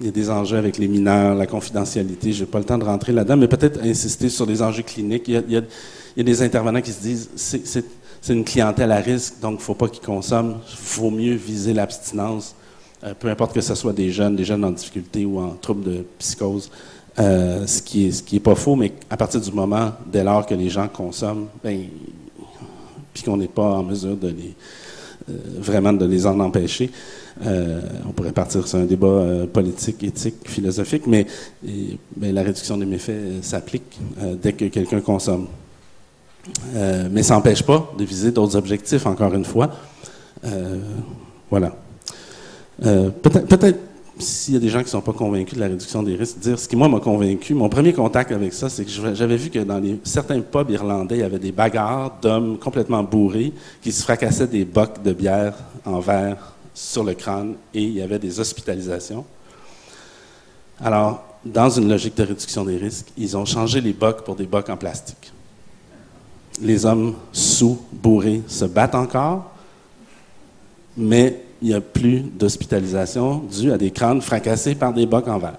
il y a des enjeux avec les mineurs, la confidentialité. Je n'ai pas le temps de rentrer là-dedans, mais peut-être insister sur les enjeux cliniques. Il y a des intervenants qui se disent c'est une clientèle à risque, donc il ne faut pas qu'ils consomment. Il faut mieux viser l'abstinence, peu importe que ce soit des jeunes en difficulté ou en trouble de psychose. Ce qui est pas faux, mais à partir du moment, dès lors que les gens consomment, puis qu'on n'est pas en mesure de vraiment de les en empêcher, on pourrait partir sur un débat politique, éthique, philosophique, mais la réduction des méfaits s'applique dès que quelqu'un consomme. Mais ça n'empêche pas de viser d'autres objectifs, encore une fois. Voilà. Peut-être s'il y a des gens qui ne sont pas convaincus de la réduction des risques, dire ce qui, moi, m'a convaincu, mon premier contact avec ça, c'est que j'avais vu que dans certains pubs irlandais, il y avait des bagarres d'hommes complètement bourrés qui se fracassaient des bocs de bière en verre sur le crâne et il y avait des hospitalisations. Alors, dans une logique de réduction des risques, ils ont changé les bocs pour des bocs en plastique. Les hommes sous, bourrés, se battent encore, mais il n'y a plus d'hospitalisation due à des crânes fracassés par des bocs en verre.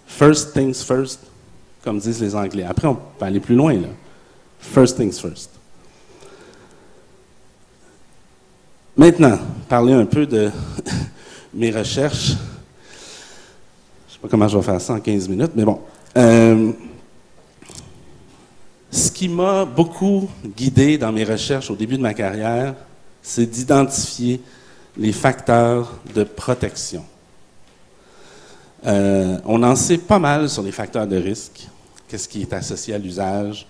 First things first, comme disent les Anglais. Après, on peut aller plus loin, là. First things first. Maintenant, parler un peu de mes recherches. Je ne sais pas comment je vais faire ça en 15 minutes, mais bon. Ce qui m'a beaucoup guidé dans mes recherches au début de ma carrière, c'est d'identifier les facteurs de protection. On en sait pas mal sur les facteurs de risque, qu'est-ce qui est associé à l'usage,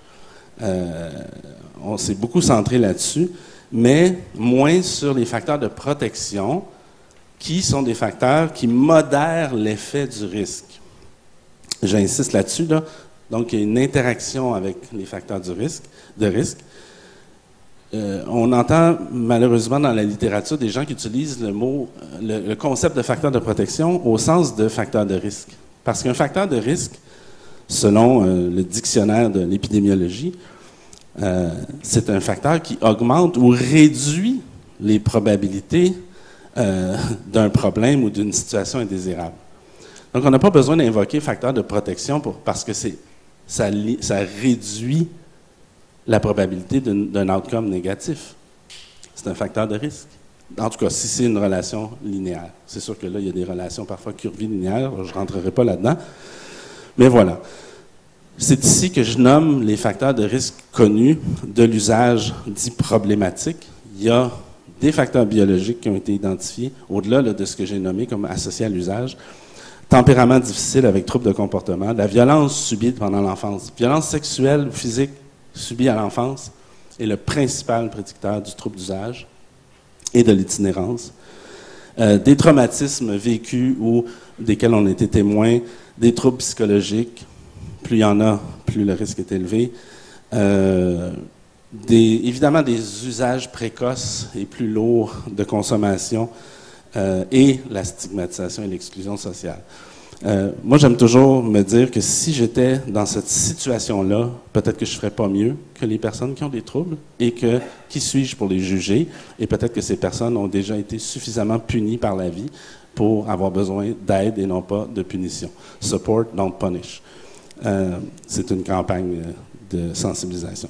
On s'est beaucoup centré là-dessus, mais moins sur les facteurs de protection, qui sont des facteurs qui modèrent l'effet du risque. J'insiste là-dessus, là. Donc, il y a une interaction avec les facteurs de risque. On entend malheureusement dans la littérature des gens qui utilisent le concept de facteur de protection au sens de facteur de risque. Parce qu'un facteur de risque, selon le dictionnaire de l'épidémiologie, c'est un facteur qui augmente ou réduit les probabilités d'un problème ou d'une situation indésirable. Donc, on n'a pas besoin d'invoquer facteur de protection parce que ça réduit la probabilité d'un outcome négatif. C'est un facteur de risque. En tout cas, si c'est une relation linéaire. C'est sûr que là, il y a des relations parfois curvilinéaires, je ne rentrerai pas là-dedans. Mais voilà. C'est ici que je nomme les facteurs de risque connus de l'usage dit problématique. Il y a des facteurs biologiques qui ont été identifiés, au-delà de ce que j'ai nommé comme associés à l'usage. Tempérament difficile avec troubles de comportement, la violence subie pendant l'enfance. Violence sexuelle ou physique subie à l'enfance est le principal prédicteur du trouble d'usage et de l'itinérance. Des traumatismes vécus ou desquels on a été témoin, des troubles psychologiques, plus il y en a, plus le risque est élevé. Évidemment, des usages précoces et plus lourds de consommation et la stigmatisation et l'exclusion sociale. Moi, j'aime toujours me dire que si j'étais dans cette situation-là, peut-être que je ne ferais pas mieux que les personnes qui ont des troubles et que qui suis-je pour les juger? Et peut-être que ces personnes ont déjà été suffisamment punies par la vie pour avoir besoin d'aide et non pas de punition. Support, don't punish. C'est une campagne de sensibilisation.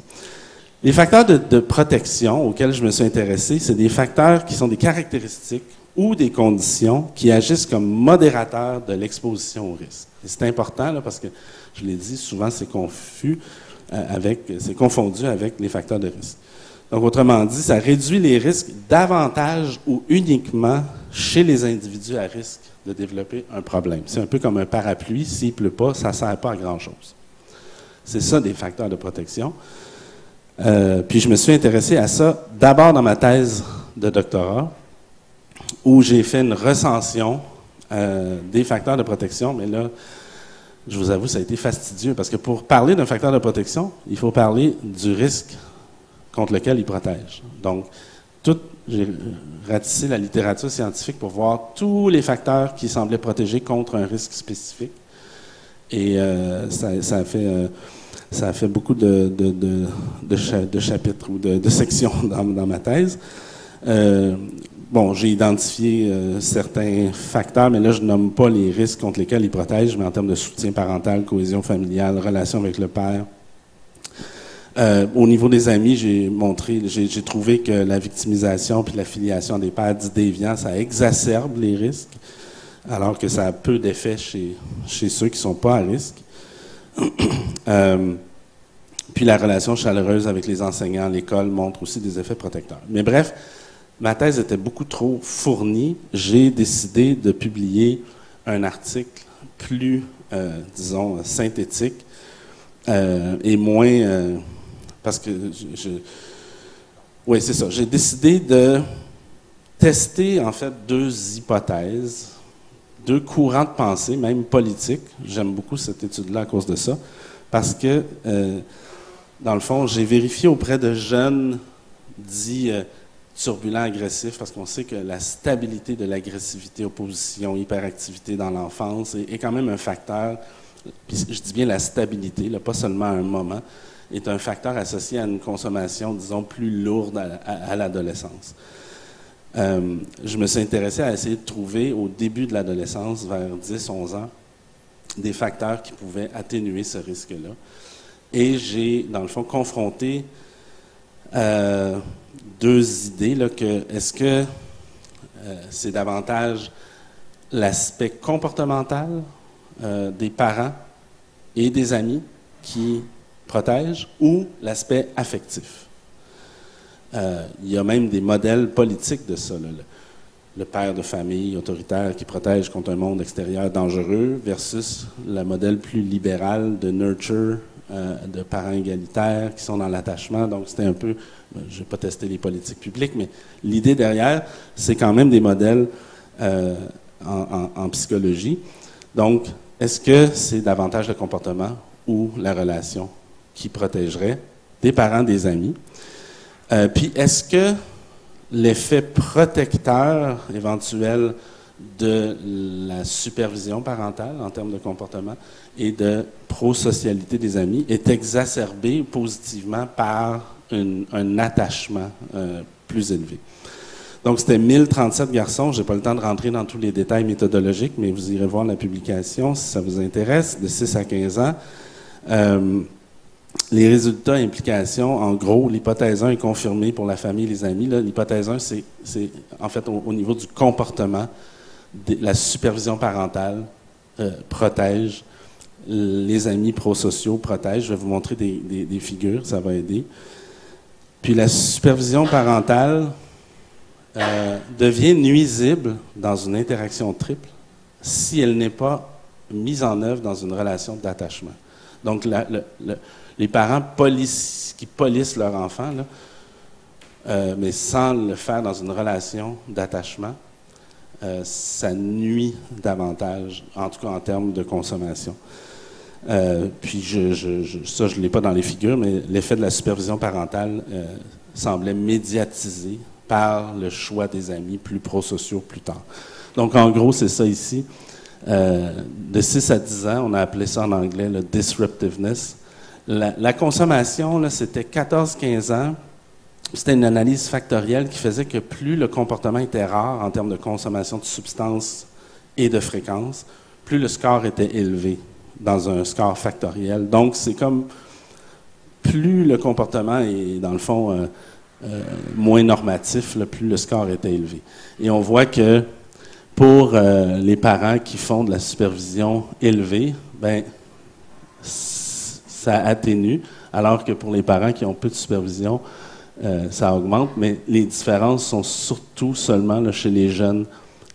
Les facteurs de protection auxquels je me suis intéressé, c'est des facteurs qui sont des caractéristiques ou des conditions qui agissent comme modérateurs de l'exposition au risque. Et c'est important, là, parce que, je l'ai dit, souvent c'est confus c'est confondu avec les facteurs de risque. Donc, autrement dit, ça réduit les risques davantage ou uniquement chez les individus à risque de développer un problème. C'est un peu comme un parapluie, s'il ne pleut pas, ça ne sert pas à grand-chose. C'est ça des facteurs de protection. Puis je me suis intéressé à ça d'abord dans ma thèse de doctorat, où j'ai fait une recension des facteurs de protection, mais là, je vous avoue, ça a été fastidieux, parce que pour parler d'un facteur de protection, il faut parler du risque contre lequel il protège. Donc, j'ai ratissé la littérature scientifique pour voir tous les facteurs qui semblaient protéger contre un risque spécifique. Et ça a fait beaucoup de chapitres ou de sections dans ma thèse. Bon, j'ai identifié certains facteurs, mais là, je ne nomme pas les risques contre lesquels ils protègent, mais en termes de soutien parental, cohésion familiale, relation avec le père. Au niveau des amis, j'ai trouvé que la victimisation puis l'affiliation des pères dits déviants, ça exacerbe les risques, alors que ça a peu d'effet chez ceux qui ne sont pas à risque. Puis la relation chaleureuse avec les enseignants à l'école montre aussi des effets protecteurs. Mais bref, ma thèse était beaucoup trop fournie. J'ai décidé de publier un article plus, disons, synthétique et moins... parce que oui, c'est ça. J'ai décidé de tester, en fait, deux hypothèses, deux courants de pensée, même politiques. J'aime beaucoup cette étude-là à cause de ça, parce que, dans le fond, j'ai vérifié auprès de jeunes dits turbulents, agressifs, parce qu'on sait que la stabilité de l'agressivité, opposition, hyperactivité dans l'enfance est quand même un facteur, puis je dis bien la stabilité, là, pas seulement à un moment, est un facteur associé à une consommation, disons, plus lourde à l'adolescence. Je me suis intéressé à essayer de trouver, au début de l'adolescence, vers 10-11 ans, des facteurs qui pouvaient atténuer ce risque-là. Et j'ai, dans le fond, confronté deux idées, là, est-ce que c'est davantage l'aspect comportemental des parents et des amis qui protègent ou l'aspect affectif. Il y a même des modèles politiques de ça. Là. Le père de famille autoritaire qui protège contre un monde extérieur dangereux versus le modèle plus libéral de nurture de parents égalitaires qui sont dans l'attachement. Donc, c'était un peu, je n'ai pas testé les politiques publiques, mais l'idée derrière, c'est quand même des modèles en psychologie. Donc, est-ce que c'est davantage le comportement ou la relation qui protégerait des parents, des amis? Puis, est-ce que l'effet protecteur éventuel de la supervision parentale en termes de comportement et de prosocialité des amis est exacerbé positivement par un attachement plus élevé? Donc, c'était 1037 garçons. Je n'ai pas le temps de rentrer dans tous les détails méthodologiques, mais vous irez voir la publication si ça vous intéresse, de 6 à 15 ans. Les résultats, implications, en gros, l'hypothèse 1 est confirmée pour la famille et les amis. L'hypothèse 1, c'est en fait au niveau du comportement, la supervision parentale protège, les amis prosociaux protègent. Je vais vous montrer des figures, ça va aider. Puis la supervision parentale devient nuisible dans une interaction triple si elle n'est pas mise en œuvre dans une relation d'attachement. Donc, les parents qui polissent leur enfant, là, mais sans le faire dans une relation d'attachement, ça nuit davantage, en tout cas en termes de consommation. Puis, ça, je ne l'ai pas dans les figures, mais l'effet de la supervision parentale semblait médiatisé par le choix des amis plus prosociaux plus tard. Donc, en gros, c'est ça ici. De 6 à 10 ans, on a appelé ça en anglais le disruptiveness. La consommation, là, c'était 14-15 ans. C'était une analyse factorielle qui faisait que plus le comportement était rare en termes de consommation de substances et de fréquence, plus le score était élevé dans un score factoriel. Donc, c'est comme plus le comportement est, dans le fond, moins normatif, là, plus le score était élevé. Et on voit que pour les parents qui font de la supervision élevée, ben, ça atténue, alors que pour les parents qui ont peu de supervision, ça augmente, mais les différences sont surtout seulement là, chez les jeunes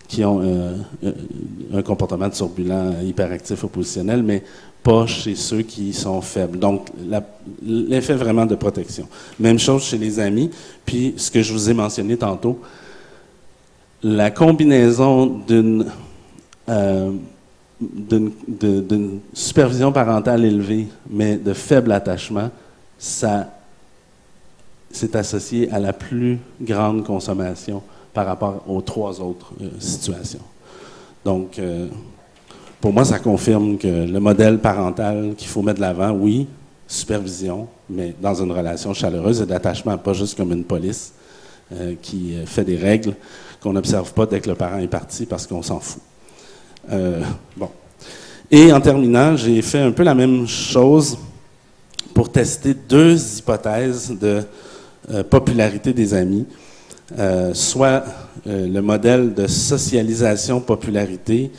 qui ont un comportement turbulent, hyperactif, oppositionnel, mais pas chez ceux qui sont faibles. Donc, l'effet vraiment de protection. Même chose chez les amis. Puis, ce que je vous ai mentionné tantôt, la combinaison d'une supervision parentale élevée, mais de faible attachement, ça c'est associé à la plus grande consommation par rapport aux 3 autres situations. Donc, pour moi, ça confirme que le modèle parental qu'il faut mettre de l'avant, oui, supervision, mais dans une relation chaleureuse et d'attachement, pas juste comme une police qui fait des règles qu'on n'observe pas dès que le parent est parti parce qu'on s'en fout. Bon. Et en terminant, j'ai fait un peu la même chose pour tester 2 hypothèses de popularité des amis, soit le modèle de socialisation-popularité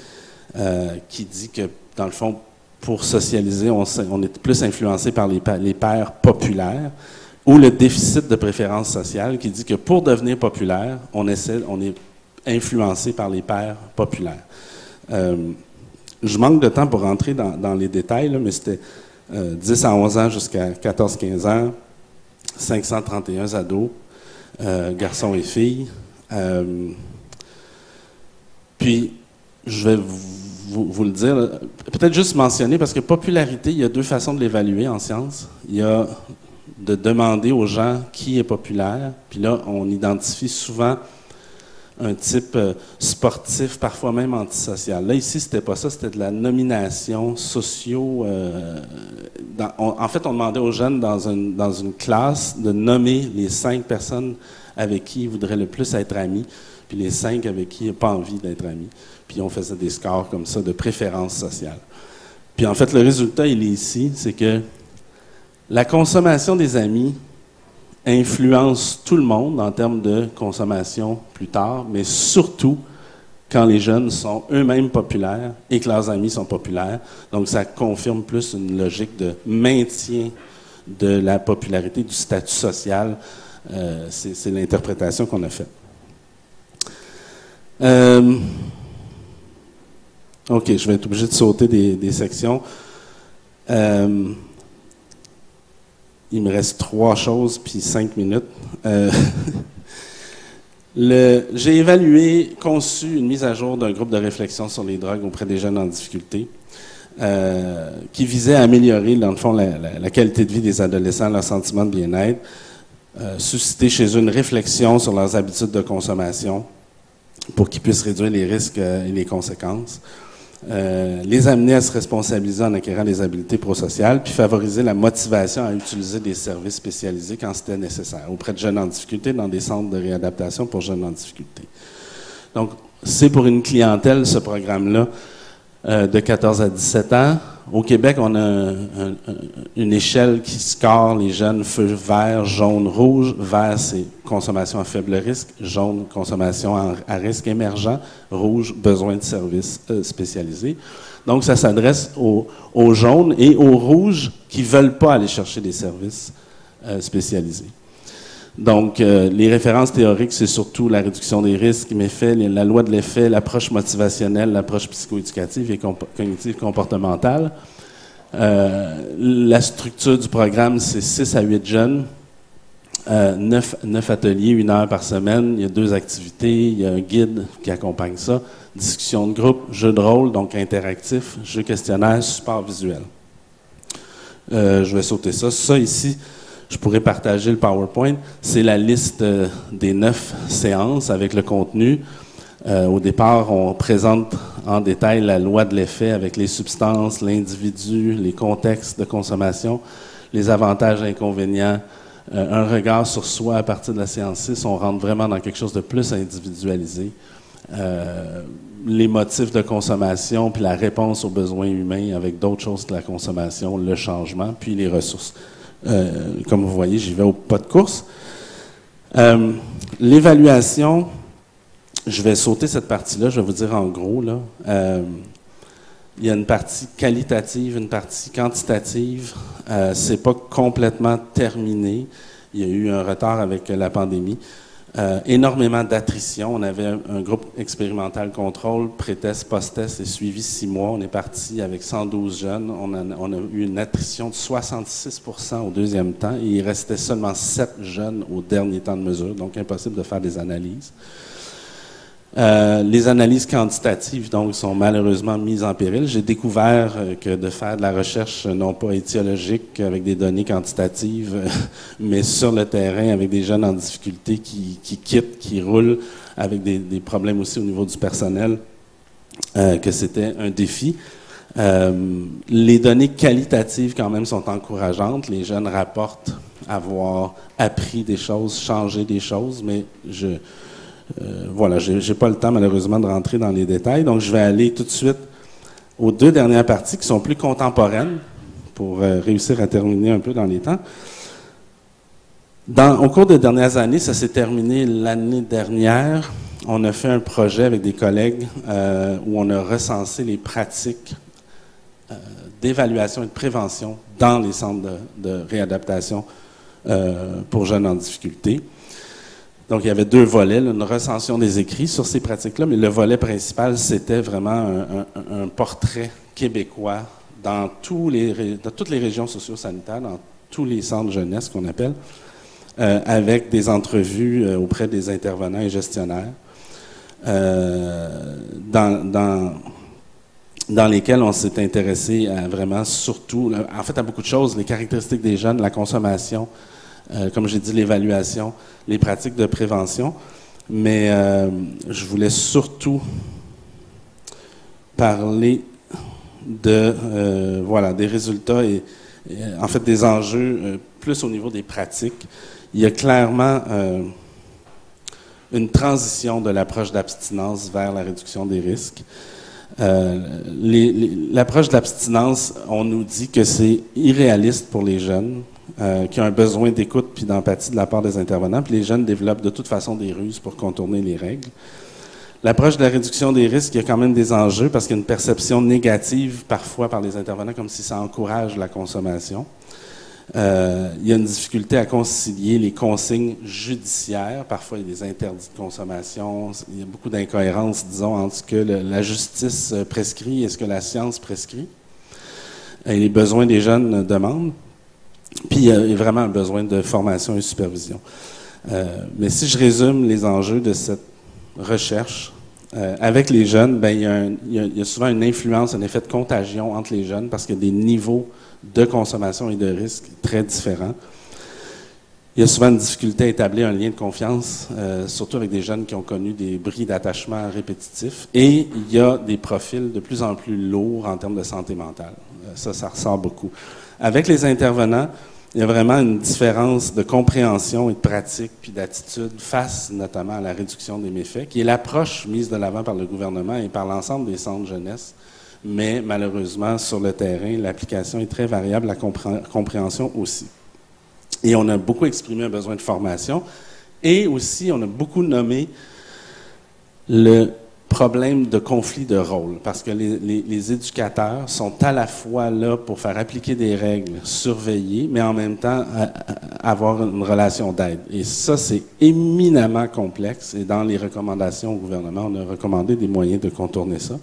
qui dit que, dans le fond, pour socialiser, on est plus influencé par les pairs populaires, ou le déficit de préférence sociale qui dit que pour devenir populaire, on est influencé par les pairs populaires. Je manque de temps pour rentrer dans les détails, là, mais c'était 10 à 11 ans jusqu'à 14-15 ans, 531 ados, garçons et filles. Puis, je vais vous le dire, peut-être juste mentionner, parce que popularité, il y a 2 façons de l'évaluer en sciences. Il y a de demander aux gens qui est populaire, puis là, on identifie souvent un type sportif, parfois même antisocial. Là, ici, c'était pas ça, c'était de la nomination en fait, on demandait aux jeunes dans une classe de nommer les 5 personnes avec qui ils voudraient le plus être amis, puis les 5 avec qui ils n'ont pas envie d'être amis. Puis on faisait des scores comme ça de préférence sociale. Puis en fait, le résultat, il est ici, c'est que la consommation des amis influence tout le monde en termes de consommation plus tard, mais surtout quand les jeunes sont eux-mêmes populaires et que leurs amis sont populaires. Donc, ça confirme plus une logique de maintien de la popularité, du statut social. C'est l'interprétation qu'on a faite. OK, je vais être obligé de sauter des sections. il me reste 3 choses, puis 5 minutes. J'ai conçu une mise à jour d'un groupe de réflexion sur les drogues auprès des jeunes en difficulté, qui visait à améliorer, dans le fond, la qualité de vie des adolescents, leur sentiment de bien-être, susciter chez eux une réflexion sur leurs habitudes de consommation pour qu'ils puissent réduire les risques et les conséquences, les amener à se responsabiliser en acquérant des habiletés prosociales, puis favoriser la motivation à utiliser des services spécialisés quand c'était nécessaire, auprès de jeunes en difficulté, dans des centres de réadaptation pour jeunes en difficulté. Donc, c'est pour une clientèle, ce programme-là, de 14 à 17 ans. Au Québec, on a une échelle qui score les jeunes feu vert, jaune, rouge. Vert, c'est consommation à faible risque. Jaune, consommation à risque émergent. Rouge, besoin de services spécialisés. Donc, ça s'adresse aux jaunes et aux rouges qui ne veulent pas aller chercher des services spécialisés. Donc, les références théoriques, c'est surtout la réduction des risques, méfaits, la loi de l'effet, l'approche motivationnelle, l'approche psychoéducative et cognitive comportementale. La structure du programme, c'est 6 à 8 jeunes, 9 ateliers, 1 heure par semaine. Il y a 2 activités, il y a un guide qui accompagne ça, discussion de groupe, jeu de rôle, donc interactif, jeu questionnaire, support visuel. Je vais sauter ça. Ça ici, je pourrais partager le PowerPoint. C'est la liste des 9 séances avec le contenu. Au départ, on présente en détail la loi de l'effet avec les substances, l'individu, les contextes de consommation, les avantages et inconvénients, un regard sur soi à partir de la séance 6. On rentre vraiment dans quelque chose de plus individualisé. Les motifs de consommation, puis la réponse aux besoins humains avec d'autres choses que la consommation, le changement, puis les ressources. Comme vous voyez, j'y vais au pas de course. L'évaluation, je vais sauter cette partie-là, je vais vous dire en gros, là. Il y a une partie qualitative, une partie quantitative. C'est pas complètement terminé. Il y a eu un retard avec la pandémie. Énormément d'attrition. On avait un groupe expérimental contrôle, pré-test, post-test et suivi 6 mois. On est parti avec 112 jeunes. On a eu une attrition de 66% au deuxième temps et il restait seulement 7 jeunes au dernier temps de mesure, donc impossible de faire des analyses. Les analyses quantitatives, donc, sont malheureusement mises en péril. J'ai découvert que de faire de la recherche, non pas étiologique, avec des données quantitatives, mais sur le terrain, avec des jeunes en difficulté qui quittent, qui roulent, avec des problèmes aussi au niveau du personnel, que c'était un défi. Les données qualitatives, quand même, sont encourageantes. Les jeunes rapportent avoir appris des choses, changé des choses, mais voilà, j'ai pas le temps malheureusement de rentrer dans les détails, donc je vais aller tout de suite aux 2 dernières parties qui sont plus contemporaines pour réussir à terminer un peu dans les temps. Au cours des dernières années, ça s'est terminé l'année dernière, on a fait un projet avec des collègues où on a recensé les pratiques d'évaluation et de prévention dans les centres de réadaptation pour jeunes en difficulté. Donc, il y avait 2 volets, là, une recension des écrits sur ces pratiques-là, mais le volet principal, c'était vraiment un portrait québécois dans toutes les régions socio-sanitaires, dans tous les centres jeunesse qu'on appelle, avec des entrevues auprès des intervenants et gestionnaires, dans lesquels on s'est intéressé à vraiment surtout, en fait, à beaucoup de choses, les caractéristiques des jeunes, la consommation, comme j'ai dit, l'évaluation, les pratiques de prévention. Mais je voulais surtout parler des résultats et en fait des enjeux plus au niveau des pratiques. Il y a clairement une transition de l'approche d'abstinence vers la réduction des risques. L'approche d'abstinence, on nous dit que c'est irréaliste pour les jeunes, qui ont un besoin d'écoute puis d'empathie de la part des intervenants, puis les jeunes développent de toute façon des ruses pour contourner les règles. L'approche de la réduction des risques, il y a quand même des enjeux parce qu'il y a une perception négative parfois par les intervenants, comme si ça encourage la consommation. Il y a une difficulté à concilier les consignes judiciaires. Parfois, il y a des interdits de consommation. Il y a beaucoup d'incohérences, disons, entre ce que la justice prescrit et ce que la science prescrit. Et les besoins des jeunes demandent. Puis il y a vraiment un besoin de formation et supervision. Mais si je résume les enjeux de cette recherche, avec les jeunes, ben, il y a souvent une influence, un effet de contagion entre les jeunes parce qu'il y a des niveaux de consommation et de risque très différents. Il y a souvent une difficulté à établir un lien de confiance, surtout avec des jeunes qui ont connu des bris d'attachement répétitifs. Et il y a des profils de plus en plus lourds en termes de santé mentale. Ça ressort beaucoup. Avec les intervenants, il y a vraiment une différence de compréhension et de pratique puis d'attitude face notamment à la réduction des méfaits, qui est l'approche mise de l'avant par le gouvernement et par l'ensemble des centres jeunesse. Mais malheureusement, sur le terrain, l'application est très variable, la compréhension aussi. Et on a beaucoup exprimé un besoin de formation. Et aussi, on a beaucoup nommé le problème de conflit de rôle. Parce que les éducateurs sont à la fois là pour faire appliquer des règles, surveiller, mais en même temps avoir une relation d'aide. Et ça, c'est éminemment complexe. Et dans les recommandations au gouvernement, on a recommandé des moyens de contourner ça.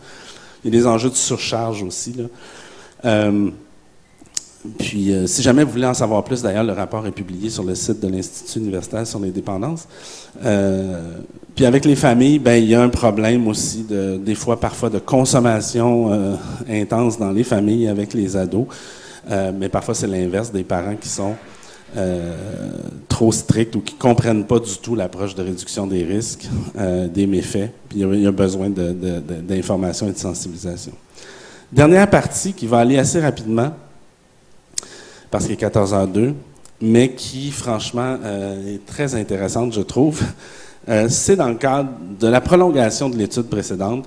Il y a des enjeux de surcharge aussi, là. Puis, si jamais vous voulez en savoir plus, d'ailleurs, le rapport est publié sur le site de l'Institut universitaire sur les dépendances. Puis, avec les familles, ben il y a un problème aussi, des fois, parfois, de consommation intense dans les familles avec les ados. Mais parfois, c'est l'inverse, des parents qui sont trop stricts ou qui comprennent pas du tout l'approche de réduction des risques, des méfaits. Puis, il y a besoin d'information et de sensibilisation. Dernière partie qui va aller assez rapidement, parce qu'il est 14h02, mais qui, franchement, est très intéressante, je trouve. C'est dans le cadre de la prolongation de l'étude précédente,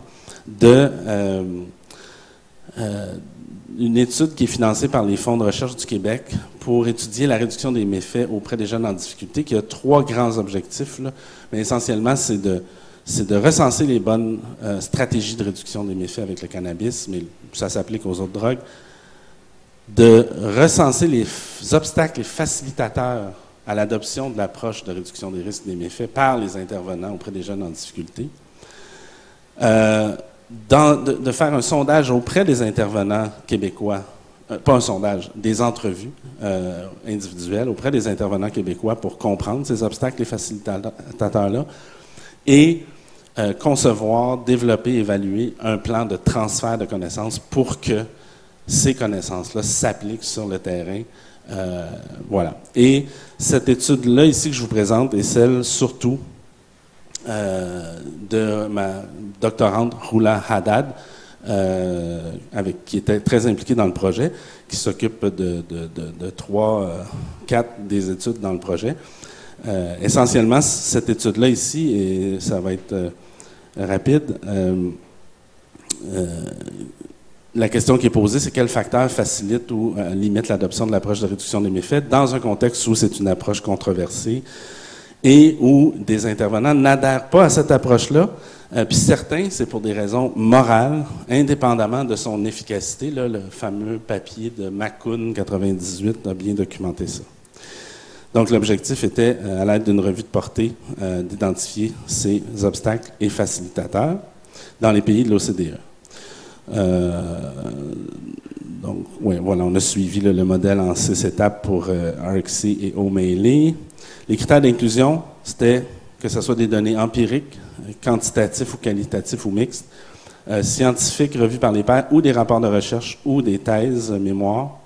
une étude qui est financée par les fonds de recherche du Québec pour étudier la réduction des méfaits auprès des jeunes en difficulté, qui a 3 grands objectifs, là, mais essentiellement, c'est de recenser les bonnes stratégies de réduction des méfaits avec le cannabis, mais ça s'applique aux autres drogues, de recenser les obstacles et facilitateurs à l'adoption de l'approche de réduction des risques et des méfaits par les intervenants auprès des jeunes en difficulté, de faire un sondage auprès des intervenants québécois, pas un sondage, des entrevues individuelles auprès des intervenants québécois pour comprendre ces obstacles et facilitateurs-là, et concevoir, développer, évaluer un plan de transfert de connaissances pour que ces connaissances-là s'appliquent sur le terrain. Voilà. Et cette étude-là, ici, que je vous présente, est celle, surtout, de ma doctorante, Roula Haddad, qui était très impliquée dans le projet, qui s'occupe de 4 des études dans le projet. Essentiellement, cette étude-là, ici, et ça va être rapide, la question qui est posée, c'est quel facteur facilite ou limite l'adoption de l'approche de réduction des méfaits dans un contexte où c'est une approche controversée et où des intervenants n'adhèrent pas à cette approche-là. Puis certains, c'est pour des raisons morales, indépendamment de son efficacité. Là, le fameux papier de Macoun 98 a bien documenté ça. Donc l'objectif était, à l'aide d'une revue de portée, d'identifier ces obstacles et facilitateurs dans les pays de l'OCDE. Donc, ouais, voilà, on a suivi le modèle en 6 étapes pour ARC-C et O'Malley. Les critères d'inclusion, c'était que ce soit des données empiriques, quantitatifs ou qualitatifs ou mixtes, scientifiques revus par les pairs ou des rapports de recherche ou des thèses mémoires.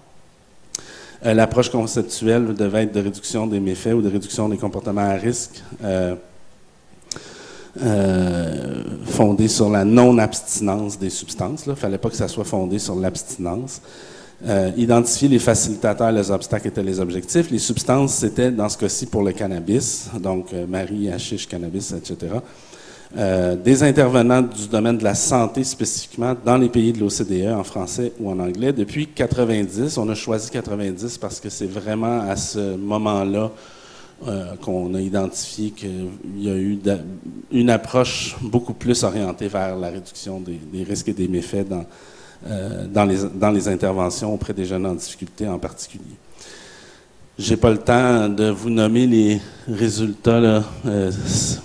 L'approche conceptuelle devait être de réduction des méfaits ou de réduction des comportements à risque, fondée sur la non-abstinence des substances. Il ne fallait pas que ça soit fondé sur l'abstinence. Identifier les facilitateurs, les obstacles étaient les objectifs. Les substances, c'était dans ce cas-ci pour le cannabis, donc Marie, hashish, cannabis, etc. Des intervenants du domaine de la santé spécifiquement dans les pays de l'OCDE, en français ou en anglais. Depuis 90, on a choisi 90 parce que c'est vraiment à ce moment-là qu'on a identifié qu'il y a eu une approche beaucoup plus orientée vers la réduction des risques et des méfaits dans les interventions auprès des jeunes en difficulté en particulier. J'ai pas le temps de vous nommer les résultats, là,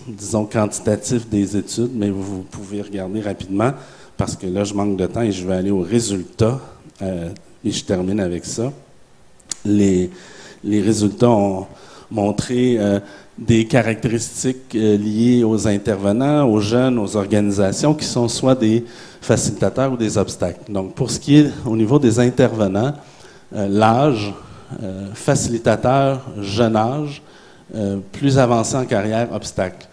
disons, quantitatifs des études, mais vous pouvez regarder rapidement parce que là, je manque de temps et je vais aller aux résultats et je termine avec ça. Les résultats ont montré des caractéristiques liées aux intervenants, aux jeunes, aux organisations, qui sont soit des facilitateurs ou des obstacles. Donc, pour ce qui est au niveau des intervenants, l'âge, facilitateur, jeune âge, plus avancé en carrière, obstacle.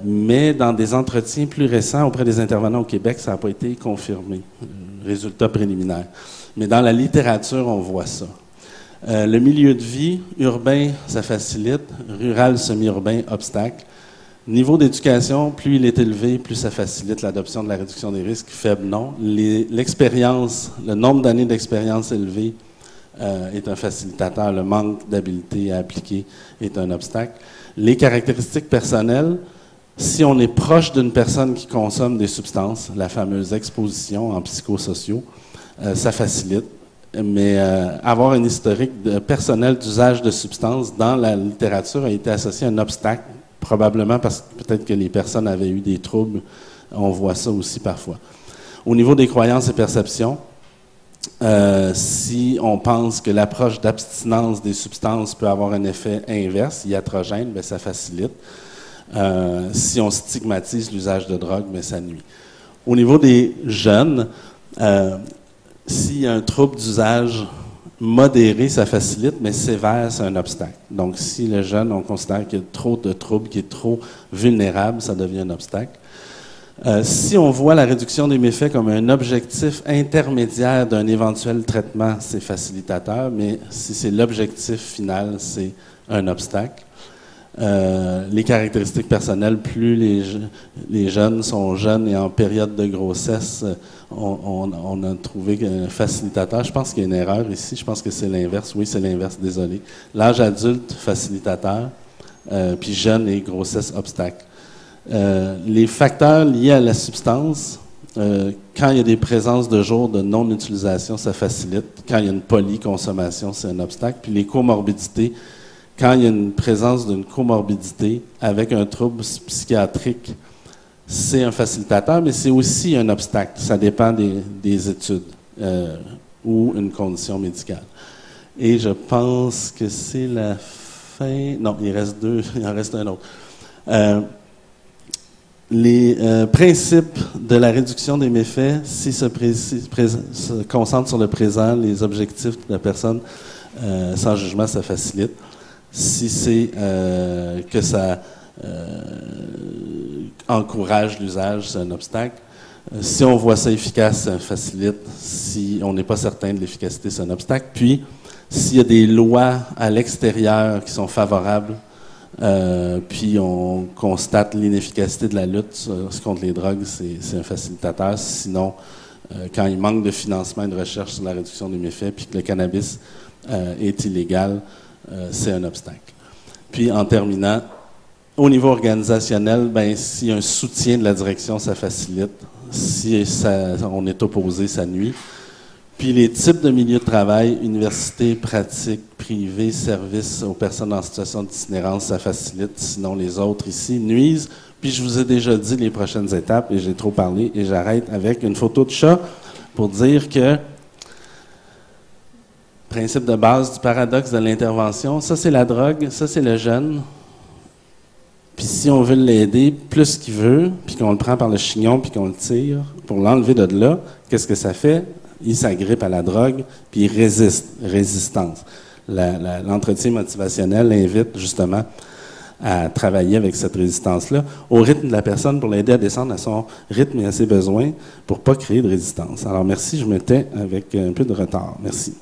Mais dans des entretiens plus récents auprès des intervenants au Québec, ça n'a pas été confirmé. Résultat préliminaire. Mais dans la littérature, on voit ça. Le milieu de vie, urbain, ça facilite. Rural, semi-urbain, obstacle. Niveau d'éducation, plus il est élevé, plus ça facilite l'adoption de la réduction des risques. Faible, non. L'expérience, le nombre d'années d'expérience élevé est un facilitateur. Le manque d'habileté à appliquer est un obstacle. Les caractéristiques personnelles, si on est proche d'une personne qui consomme des substances, la fameuse exposition en psychosociaux, ça facilite. Mais avoir un historique personnel d'usage de substances dans la littérature a été associé à un obstacle, probablement parce que peut-être que les personnes avaient eu des troubles. On voit ça aussi parfois. Au niveau des croyances et perceptions, si on pense que l'approche d'abstinence des substances peut avoir un effet inverse, iatrogène, bien, ça facilite. Si on stigmatise l'usage de drogue, bien, ça nuit. Au niveau des jeunes, s'il y a un trouble d'usage modéré, ça facilite, mais sévère, c'est un obstacle. Donc, si le jeune, on considère qu'il y a trop de troubles, qu'il est trop vulnérable, ça devient un obstacle. Si on voit la réduction des méfaits comme un objectif intermédiaire d'un éventuel traitement, c'est facilitateur, mais si c'est l'objectif final, c'est un obstacle. Les caractéristiques personnelles, plus les jeunes sont jeunes et en période de grossesse, on a trouvé un facilitateur. Je pense qu'il y a une erreur ici. Je pense que c'est l'inverse. Oui, c'est l'inverse, désolé. L'âge adulte, facilitateur, puis jeune et grossesse, obstacle. Les facteurs liés à la substance, quand il y a des présences de jours de non-utilisation, ça facilite. Quand il y a une polyconsommation, c'est un obstacle. Puis les comorbidités, quand il y a une présence d'une comorbidité avec un trouble psychiatrique, c'est un facilitateur, mais c'est aussi un obstacle. Ça dépend des études ou une condition médicale. Et je pense que c'est la fin... Non, il reste deux, il en reste un autre. Les principes de la réduction des méfaits, s'ils se concentrent sur le présent, les objectifs de la personne, sans jugement, ça facilite. Si c'est que ça encourage l'usage, c'est un obstacle. Si on voit ça efficace, ça facilite. Si on n'est pas certain de l'efficacité, c'est un obstacle. Puis, s'il y a des lois à l'extérieur qui sont favorables, puis on constate l'inefficacité de la lutte contre les drogues, c'est un facilitateur. Sinon, quand il manque de financement et de recherche sur la réduction des méfaits, puis que le cannabis est illégal, c'est un obstacle. Puis, en terminant, au niveau organisationnel, ben, s'il y a un soutien de la direction, ça facilite. Si on est opposé, ça nuit. Puis les types de milieux de travail, université, pratique, privé, service aux personnes en situation d'itinérance, ça facilite. Sinon, les autres ici nuisent. Puis je vous ai déjà dit les prochaines étapes, et j'ai trop parlé, et j'arrête avec une photo de chat pour dire que principe de base du paradoxe de l'intervention, ça c'est la drogue, ça c'est le jeune. Puis si on veut l'aider plus qu'il veut, puis qu'on le prend par le chignon, puis qu'on le tire, pour l'enlever de là, qu'est-ce que ça fait? Il s'agrippe à la drogue, puis il résiste. Résistance. L'entretien motivationnel l'invite justement à travailler avec cette résistance-là, au rythme de la personne pour l'aider à descendre à son rythme et à ses besoins pour ne pas créer de résistance. Alors merci, je me tais avec un peu de retard. Merci.